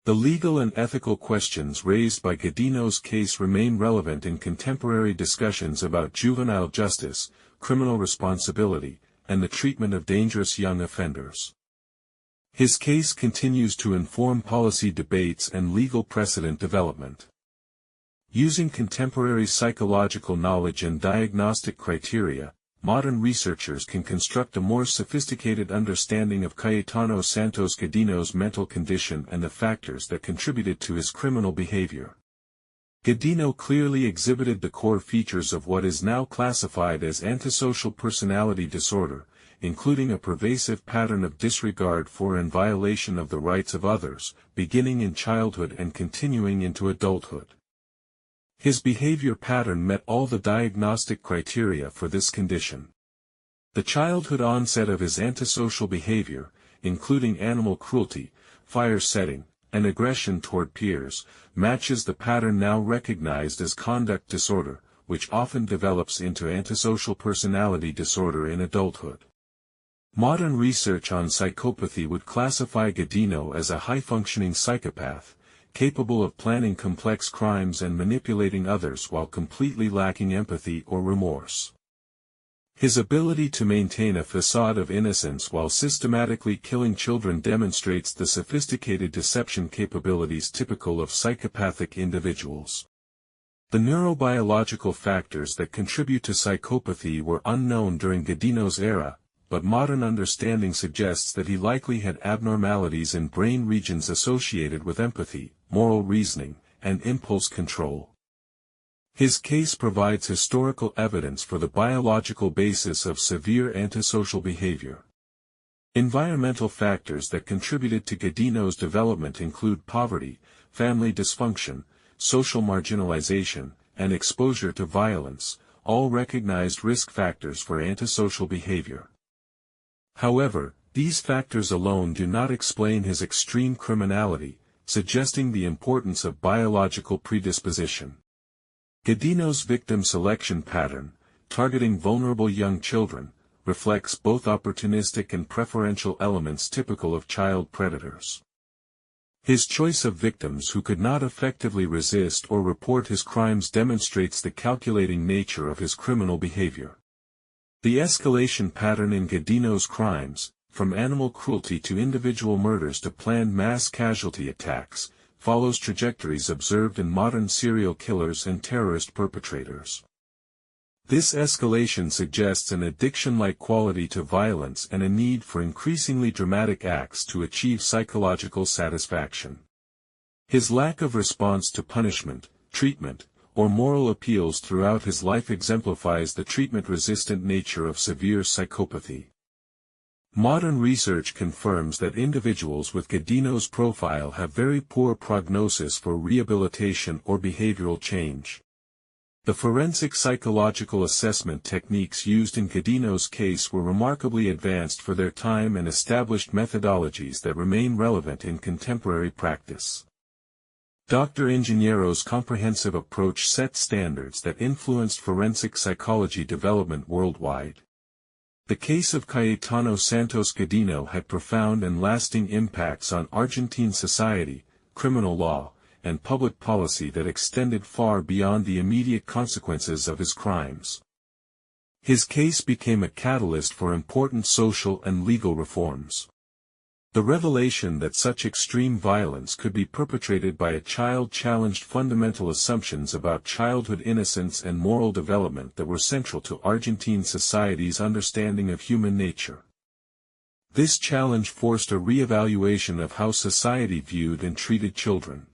The legal and ethical questions raised by Godino's case remain relevant in contemporary discussions about juvenile justice, criminal responsibility, and the treatment of dangerous young offenders. His case continues to inform policy debates and legal precedent development. Using contemporary psychological knowledge and diagnostic criteria, modern researchers can construct a more sophisticated understanding of Cayetano Santos Godino's mental condition and the factors that contributed to his criminal behavior. Godino clearly exhibited the core features of what is now classified as antisocial personality disorder, including a pervasive pattern of disregard for and violation of the rights of others, beginning in childhood and continuing into adulthood. His behavior pattern met all the diagnostic criteria for this condition. The childhood onset of his antisocial behavior, including animal cruelty, fire setting, and aggression toward peers, matches the pattern now recognized as conduct disorder, which often develops into antisocial personality disorder in adulthood. Modern research on psychopathy would classify Godino as a high-functioning psychopath, capable of planning complex crimes and manipulating others while completely lacking empathy or remorse. His ability to maintain a facade of innocence while systematically killing children demonstrates the sophisticated deception capabilities typical of psychopathic individuals. The neurobiological factors that contribute to psychopathy were unknown during Godino's era, but modern understanding suggests that he likely had abnormalities in brain regions associated with empathy, moral reasoning, and impulse control. His case provides historical evidence for the biological basis of severe antisocial behavior. Environmental factors that contributed to Godino's development include poverty, family dysfunction, social marginalization, and exposure to violence, all recognized risk factors for antisocial behavior. However, these factors alone do not explain his extreme criminality, suggesting the importance of biological predisposition. Godino's victim selection pattern, targeting vulnerable young children, reflects both opportunistic and preferential elements typical of child predators. His choice of victims who could not effectively resist or report his crimes demonstrates the calculating nature of his criminal behavior. The escalation pattern in Godino's crimes, from animal cruelty to individual murders to planned mass casualty attacks, follows trajectories observed in modern serial killers and terrorist perpetrators. This escalation suggests an addiction-like quality to violence and a need for increasingly dramatic acts to achieve psychological satisfaction. His lack of response to punishment, treatment, or moral appeals throughout his life exemplifies the treatment-resistant nature of severe psychopathy. Modern research confirms that individuals with Godino's profile have very poor prognosis for rehabilitation or behavioral change. The forensic psychological assessment techniques used in Godino's case were remarkably advanced for their time and established methodologies that remain relevant in contemporary practice. Dr. Ingeniero's comprehensive approach set standards that influenced forensic psychology development worldwide. The case of Cayetano Santos Godino had profound and lasting impacts on Argentine society, criminal law, and public policy that extended far beyond the immediate consequences of his crimes. His case became a catalyst for important social and legal reforms. The revelation that such extreme violence could be perpetrated by a child challenged fundamental assumptions about childhood innocence and moral development that were central to Argentine society's understanding of human nature. This challenge forced a re-evaluation of how society viewed and treated children.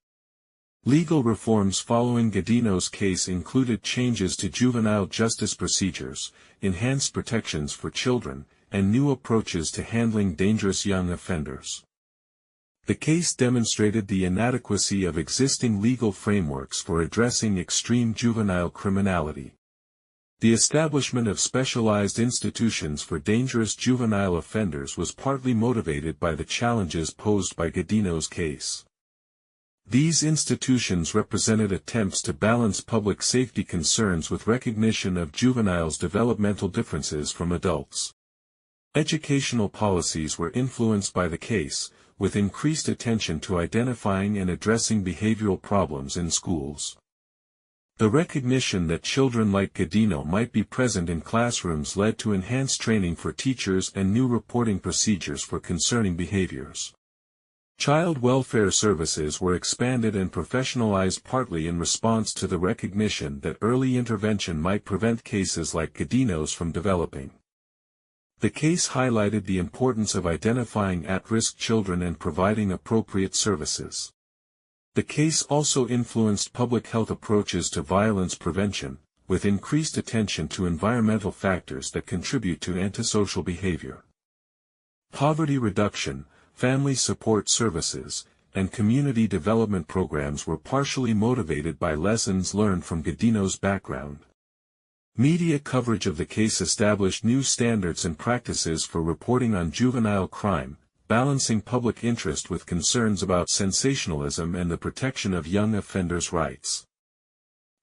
Legal reforms following Godino's case included changes to juvenile justice procedures, enhanced protections for children, and new approaches to handling dangerous young offenders. The case demonstrated the inadequacy of existing legal frameworks for addressing extreme juvenile criminality. The establishment of specialized institutions for dangerous juvenile offenders was partly motivated by the challenges posed by Godino's case. These institutions represented attempts to balance public safety concerns with recognition of juveniles' developmental differences from adults. Educational policies were influenced by the case, with increased attention to identifying and addressing behavioral problems in schools. The recognition that children like Godino might be present in classrooms led to enhanced training for teachers and new reporting procedures for concerning behaviors. Child welfare services were expanded and professionalized partly in response to the recognition that early intervention might prevent cases like Godino's from developing. The case highlighted the importance of identifying at-risk children and providing appropriate services. The case also influenced public health approaches to violence prevention, with increased attention to environmental factors that contribute to antisocial behavior. Poverty reduction, family support services, and community development programs were partially motivated by lessons learned from Godino's background. Media coverage of the case established new standards and practices for reporting on juvenile crime, balancing public interest with concerns about sensationalism and the protection of young offenders' rights.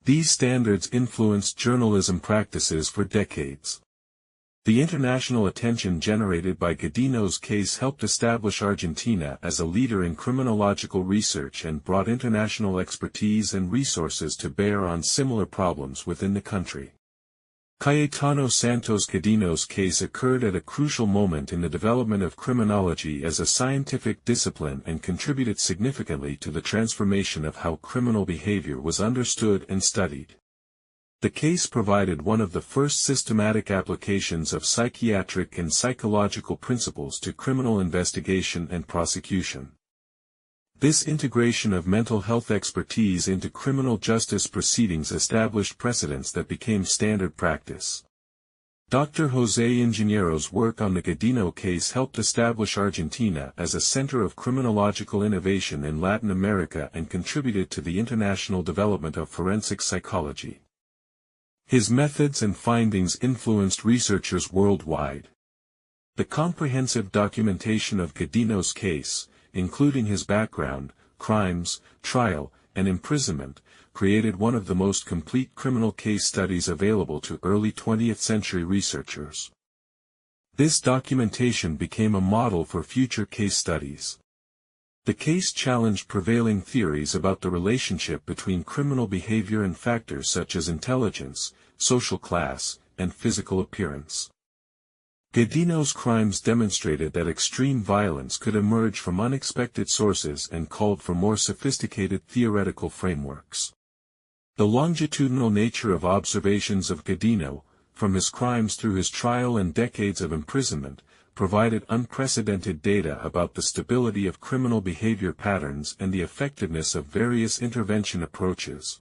These standards influenced journalism practices for decades. The international attention generated by Godino's case helped establish Argentina as a leader in criminological research and brought international expertise and resources to bear on similar problems within the country. Cayetano Santos Godino's case occurred at a crucial moment in the development of criminology as a scientific discipline and contributed significantly to the transformation of how criminal behavior was understood and studied. The case provided one of the first systematic applications of psychiatric and psychological principles to criminal investigation and prosecution. This integration of mental health expertise into criminal justice proceedings established precedents that became standard practice. Dr. José Ingeniero's work on the Godino case helped establish Argentina as a center of criminological innovation in Latin America and contributed to the international development of forensic psychology. His methods and findings influenced researchers worldwide. The comprehensive documentation of Godino's case, including his background, crimes, trial, and imprisonment, created one of the most complete criminal case studies available to early 20th century researchers. This documentation became a model for future case studies. The case challenged prevailing theories about the relationship between criminal behavior and factors such as intelligence, social class, and physical appearance. Godino's crimes demonstrated that extreme violence could emerge from unexpected sources and called for more sophisticated theoretical frameworks. The longitudinal nature of observations of Godino, from his crimes through his trial and decades of imprisonment, provided unprecedented data about the stability of criminal behavior patterns and the effectiveness of various intervention approaches.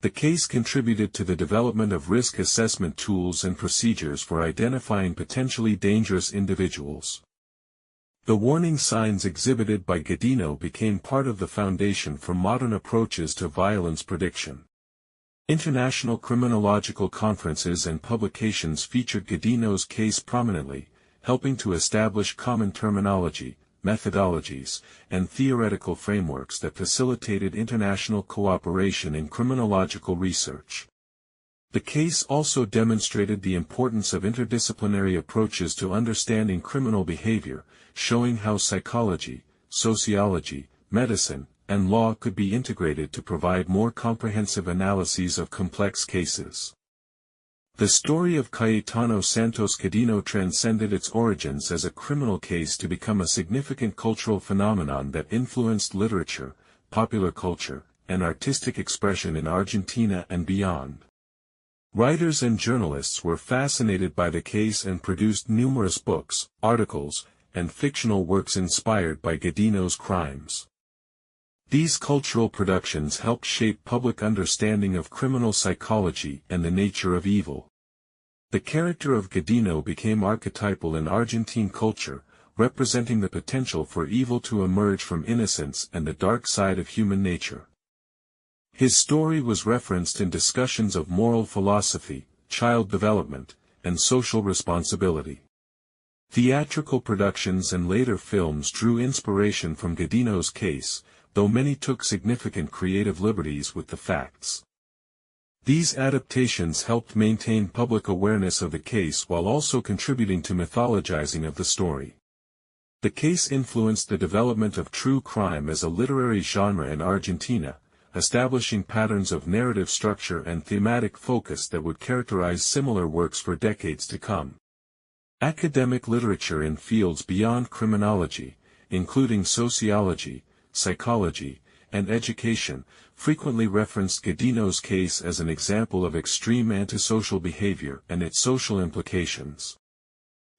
The case contributed to the development of risk assessment tools and procedures for identifying potentially dangerous individuals. The warning signs exhibited by Godino became part of the foundation for modern approaches to violence prediction. International criminological conferences and publications featured Godino's case prominently, helping to establish common terminology, methodologies, and theoretical frameworks that facilitated international cooperation in criminological research. The case also demonstrated the importance of interdisciplinary approaches to understanding criminal behavior, showing how psychology, sociology, medicine, and law could be integrated to provide more comprehensive analyses of complex cases. The story of Cayetano Santos Godino transcended its origins as a criminal case to become a significant cultural phenomenon that influenced literature, popular culture, and artistic expression in Argentina and beyond. Writers and journalists were fascinated by the case and produced numerous books, articles, and fictional works inspired by Godino's crimes. These cultural productions helped shape public understanding of criminal psychology and the nature of evil. The character of Godino became archetypal in Argentine culture, representing the potential for evil to emerge from innocence and the dark side of human nature. His story was referenced in discussions of moral philosophy, child development, and social responsibility. Theatrical productions and later films drew inspiration from Godino's case, though many took significant creative liberties with the facts. These adaptations helped maintain public awareness of the case while also contributing to mythologizing of the story. The case influenced the development of true crime as a literary genre in Argentina, establishing patterns of narrative structure and thematic focus that would characterize similar works for decades to come. Academic literature in fields beyond criminology, including sociology, psychology, and education, frequently referenced Godino's case as an example of extreme antisocial behavior and its social implications.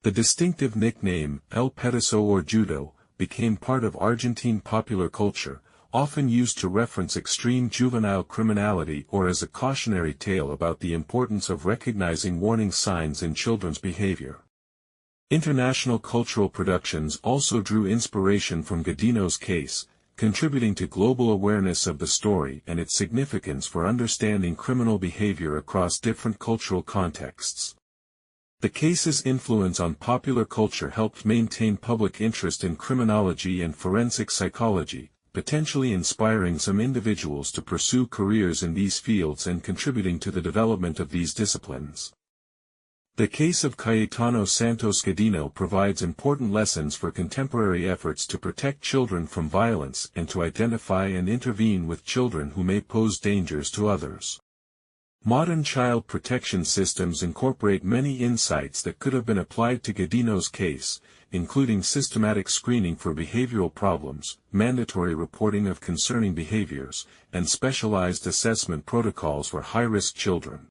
The distinctive nickname, El Petiso or Judo, became part of Argentine popular culture, often used to reference extreme juvenile criminality or as a cautionary tale about the importance of recognizing warning signs in children's behavior. International cultural productions also drew inspiration from Godino's case, contributing to global awareness of the story and its significance for understanding criminal behavior across different cultural contexts. The case's influence on popular culture helped maintain public interest in criminology and forensic psychology, potentially inspiring some individuals to pursue careers in these fields and contributing to the development of these disciplines. The case of Cayetano Santos Godino provides important lessons for contemporary efforts to protect children from violence and to identify and intervene with children who may pose dangers to others. Modern child protection systems incorporate many insights that could have been applied to Godino's case, including systematic screening for behavioral problems, mandatory reporting of concerning behaviors, and specialized assessment protocols for high-risk children.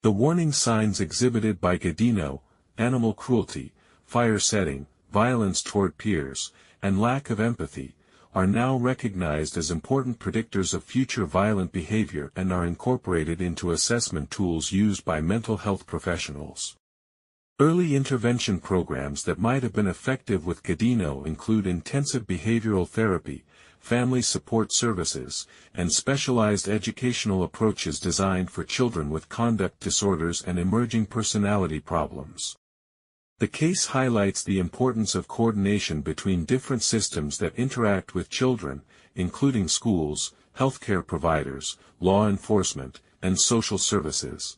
The warning signs exhibited by Godino, animal cruelty, fire setting, violence toward peers, and lack of empathy, are now recognized as important predictors of future violent behavior and are incorporated into assessment tools used by mental health professionals. Early intervention programs that might have been effective with Godino include intensive behavioral therapy, family support services, and specialized educational approaches designed for children with conduct disorders and emerging personality problems. The case highlights the importance of coordination between different systems that interact with children, including schools, healthcare providers, law enforcement, and social services.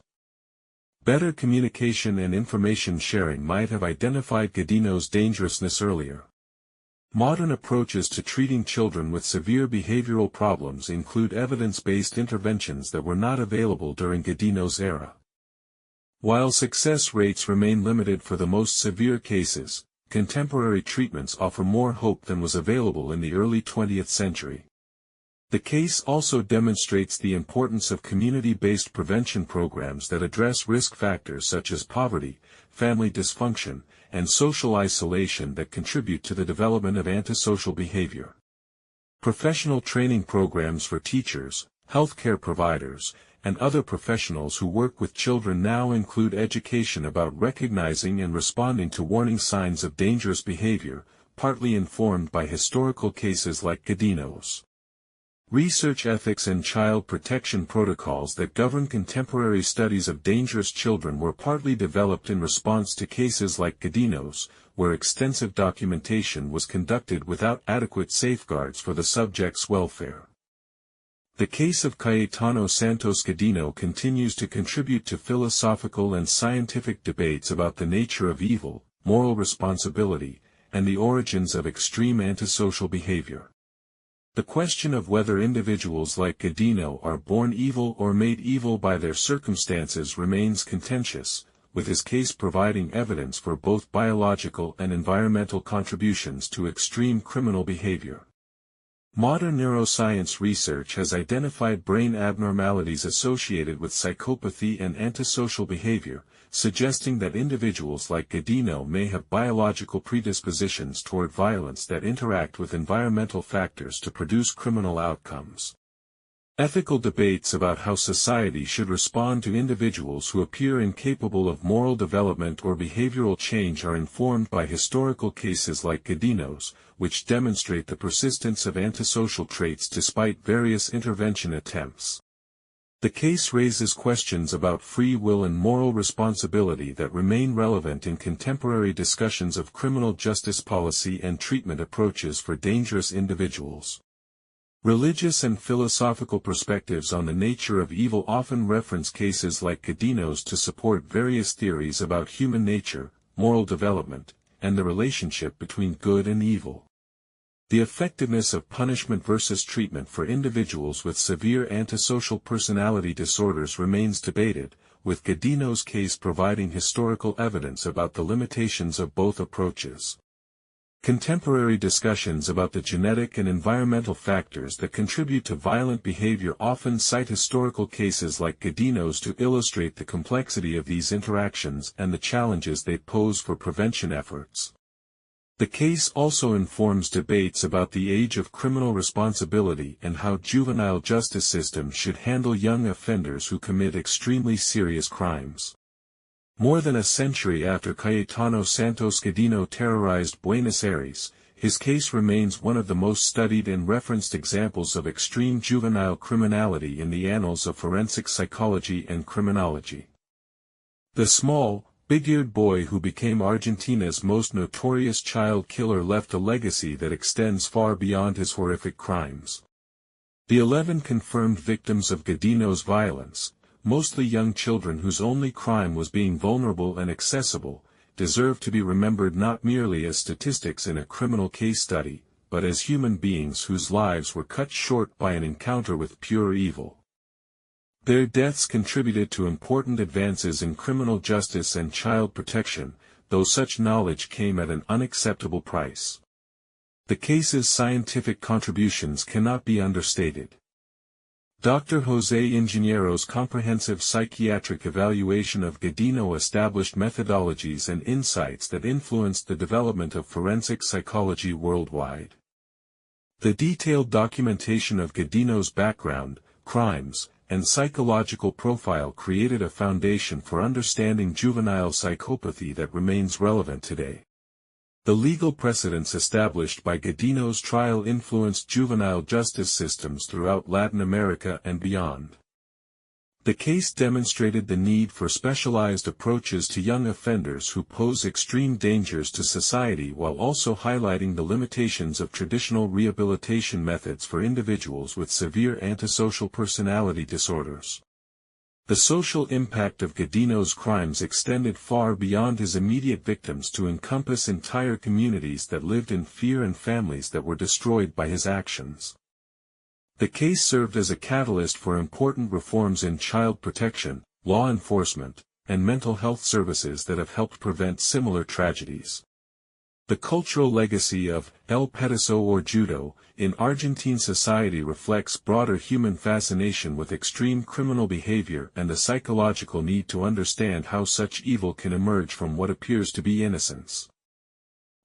Better communication and information sharing might have identified Godino's dangerousness earlier. Modern approaches to treating children with severe behavioral problems include evidence-based interventions that were not available during Godino's era. While success rates remain limited for the most severe cases, contemporary treatments offer more hope than was available in the early 20th century. The case also demonstrates the importance of community-based prevention programs that address risk factors such as poverty, family dysfunction, and social isolation that contribute to the development of antisocial behavior. Professional training programs for teachers, healthcare providers, and other professionals who work with children now include education about recognizing and responding to warning signs of dangerous behavior, partly informed by historical cases like Godino's. Research ethics and child protection protocols that govern contemporary studies of dangerous children were partly developed in response to cases like Godino's, where extensive documentation was conducted without adequate safeguards for the subject's welfare. The case of Cayetano Santos Godino continues to contribute to philosophical and scientific debates about the nature of evil, moral responsibility, and the origins of extreme antisocial behavior. The question of whether individuals like Godino are born evil or made evil by their circumstances remains contentious, with his case providing evidence for both biological and environmental contributions to extreme criminal behavior. Modern neuroscience research has identified brain abnormalities associated with psychopathy and antisocial behavior, suggesting that individuals like Godino may have biological predispositions toward violence that interact with environmental factors to produce criminal outcomes. Ethical debates about how society should respond to individuals who appear incapable of moral development or behavioral change are informed by historical cases like Godino's, which demonstrate the persistence of antisocial traits despite various intervention attempts. The case raises questions about free will and moral responsibility that remain relevant in contemporary discussions of criminal justice policy and treatment approaches for dangerous individuals. Religious and philosophical perspectives on the nature of evil often reference cases like Godino's to support various theories about human nature, moral development, and the relationship between good and evil. The effectiveness of punishment versus treatment for individuals with severe antisocial personality disorders remains debated, with Godino's case providing historical evidence about the limitations of both approaches. Contemporary discussions about the genetic and environmental factors that contribute to violent behavior often cite historical cases like Godino's to illustrate the complexity of these interactions and the challenges they pose for prevention efforts. The case also informs debates about the age of criminal responsibility and how juvenile justice systems should handle young offenders who commit extremely serious crimes. More than a century after Cayetano Santos Godino terrorized Buenos Aires, his case remains one of the most studied and referenced examples of extreme juvenile criminality in the annals of forensic psychology and criminology. The small, big-eared boy who became Argentina's most notorious child killer left a legacy that extends far beyond his horrific crimes. The 11 confirmed victims of Godino's violence, mostly young children whose only crime was being vulnerable and accessible, deserve to be remembered not merely as statistics in a criminal case study, but as human beings whose lives were cut short by an encounter with pure evil. Their deaths contributed to important advances in criminal justice and child protection, though such knowledge came at an unacceptable price. The case's scientific contributions cannot be understated. Dr. José Ingeniero's comprehensive psychiatric evaluation of Godino established methodologies and insights that influenced the development of forensic psychology worldwide. The detailed documentation of Godino's background, crimes, and psychological profile created a foundation for understanding juvenile psychopathy that remains relevant today. The legal precedents established by Godino's trial influenced juvenile justice systems throughout Latin America and beyond. The case demonstrated the need for specialized approaches to young offenders who pose extreme dangers to society while also highlighting the limitations of traditional rehabilitation methods for individuals with severe antisocial personality disorders. The social impact of Godino's crimes extended far beyond his immediate victims to encompass entire communities that lived in fear and families that were destroyed by his actions. The case served as a catalyst for important reforms in child protection, law enforcement, and mental health services that have helped prevent similar tragedies. The cultural legacy of El Pedazo or Judo in Argentine society reflects broader human fascination with extreme criminal behavior and the psychological need to understand how such evil can emerge from what appears to be innocence.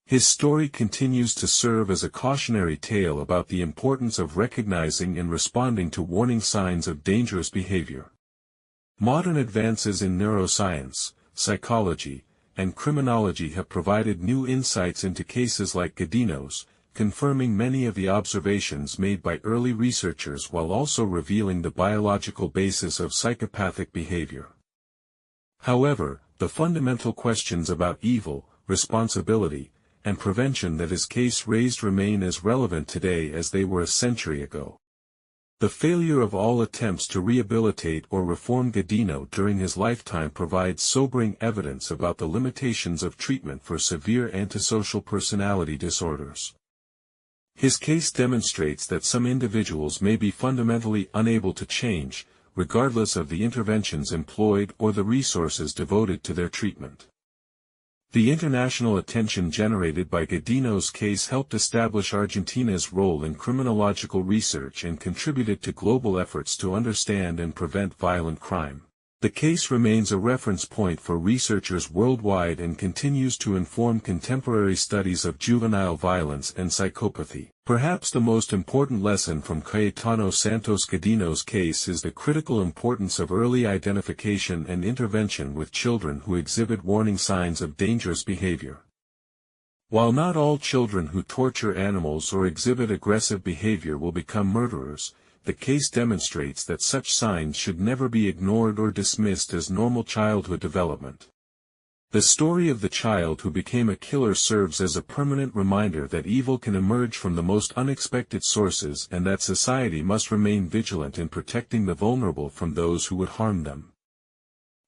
His story continues to serve as a cautionary tale about the importance of recognizing and responding to warning signs of dangerous behavior. Modern advances in neuroscience, psychology, and criminology have provided new insights into cases like Godino's, confirming many of the observations made by early researchers while also revealing the biological basis of psychopathic behavior. However, the fundamental questions about evil, responsibility, and prevention that his case raised remain as relevant today as they were a century ago. The failure of all attempts to rehabilitate or reform Godino during his lifetime provides sobering evidence about the limitations of treatment for severe antisocial personality disorders. His case demonstrates that some individuals may be fundamentally unable to change, regardless of the interventions employed or the resources devoted to their treatment. The international attention generated by Godino's case helped establish Argentina's role in criminological research and contributed to global efforts to understand and prevent violent crime. The case remains a reference point for researchers worldwide and continues to inform contemporary studies of juvenile violence and psychopathy. Perhaps the most important lesson from Cayetano Santos Godino's case is the critical importance of early identification and intervention with children who exhibit warning signs of dangerous behavior. While not all children who torture animals or exhibit aggressive behavior will become murderers, the case demonstrates that such signs should never be ignored or dismissed as normal childhood development. The story of the child who became a killer serves as a permanent reminder that evil can emerge from the most unexpected sources and that society must remain vigilant in protecting the vulnerable from those who would harm them.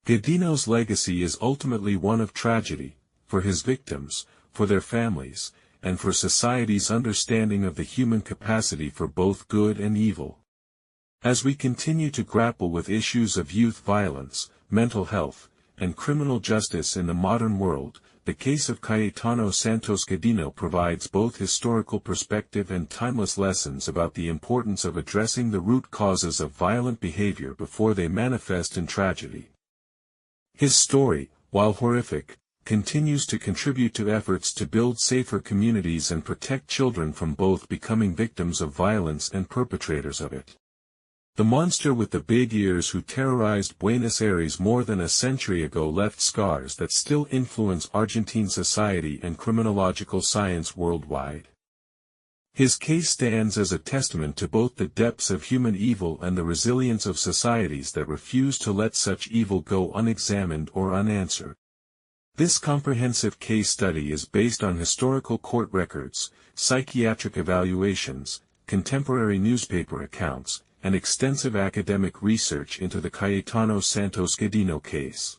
Godino's legacy is ultimately one of tragedy, for his victims, for their families, and for society's understanding of the human capacity for both good and evil. As we continue to grapple with issues of youth violence, mental health, and criminal justice in the modern world, the case of Cayetano Santos Godino provides both historical perspective and timeless lessons about the importance of addressing the root causes of violent behavior before they manifest in tragedy. His story, while horrific, continues to contribute to efforts to build safer communities and protect children from both becoming victims of violence and perpetrators of it. The monster with the big ears who terrorized Buenos Aires more than a century ago left scars that still influence Argentine society and criminological science worldwide. His case stands as a testament to both the depths of human evil and the resilience of societies that refuse to let such evil go unexamined or unanswered. This comprehensive case study is based on historical court records, psychiatric evaluations, contemporary newspaper accounts, and extensive academic research into the Cayetano Santos Godino case.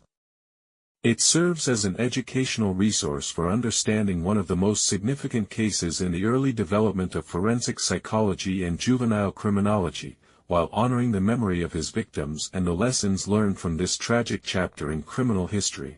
It serves as an educational resource for understanding one of the most significant cases in the early development of forensic psychology and juvenile criminology, while honoring the memory of his victims and the lessons learned from this tragic chapter in criminal history.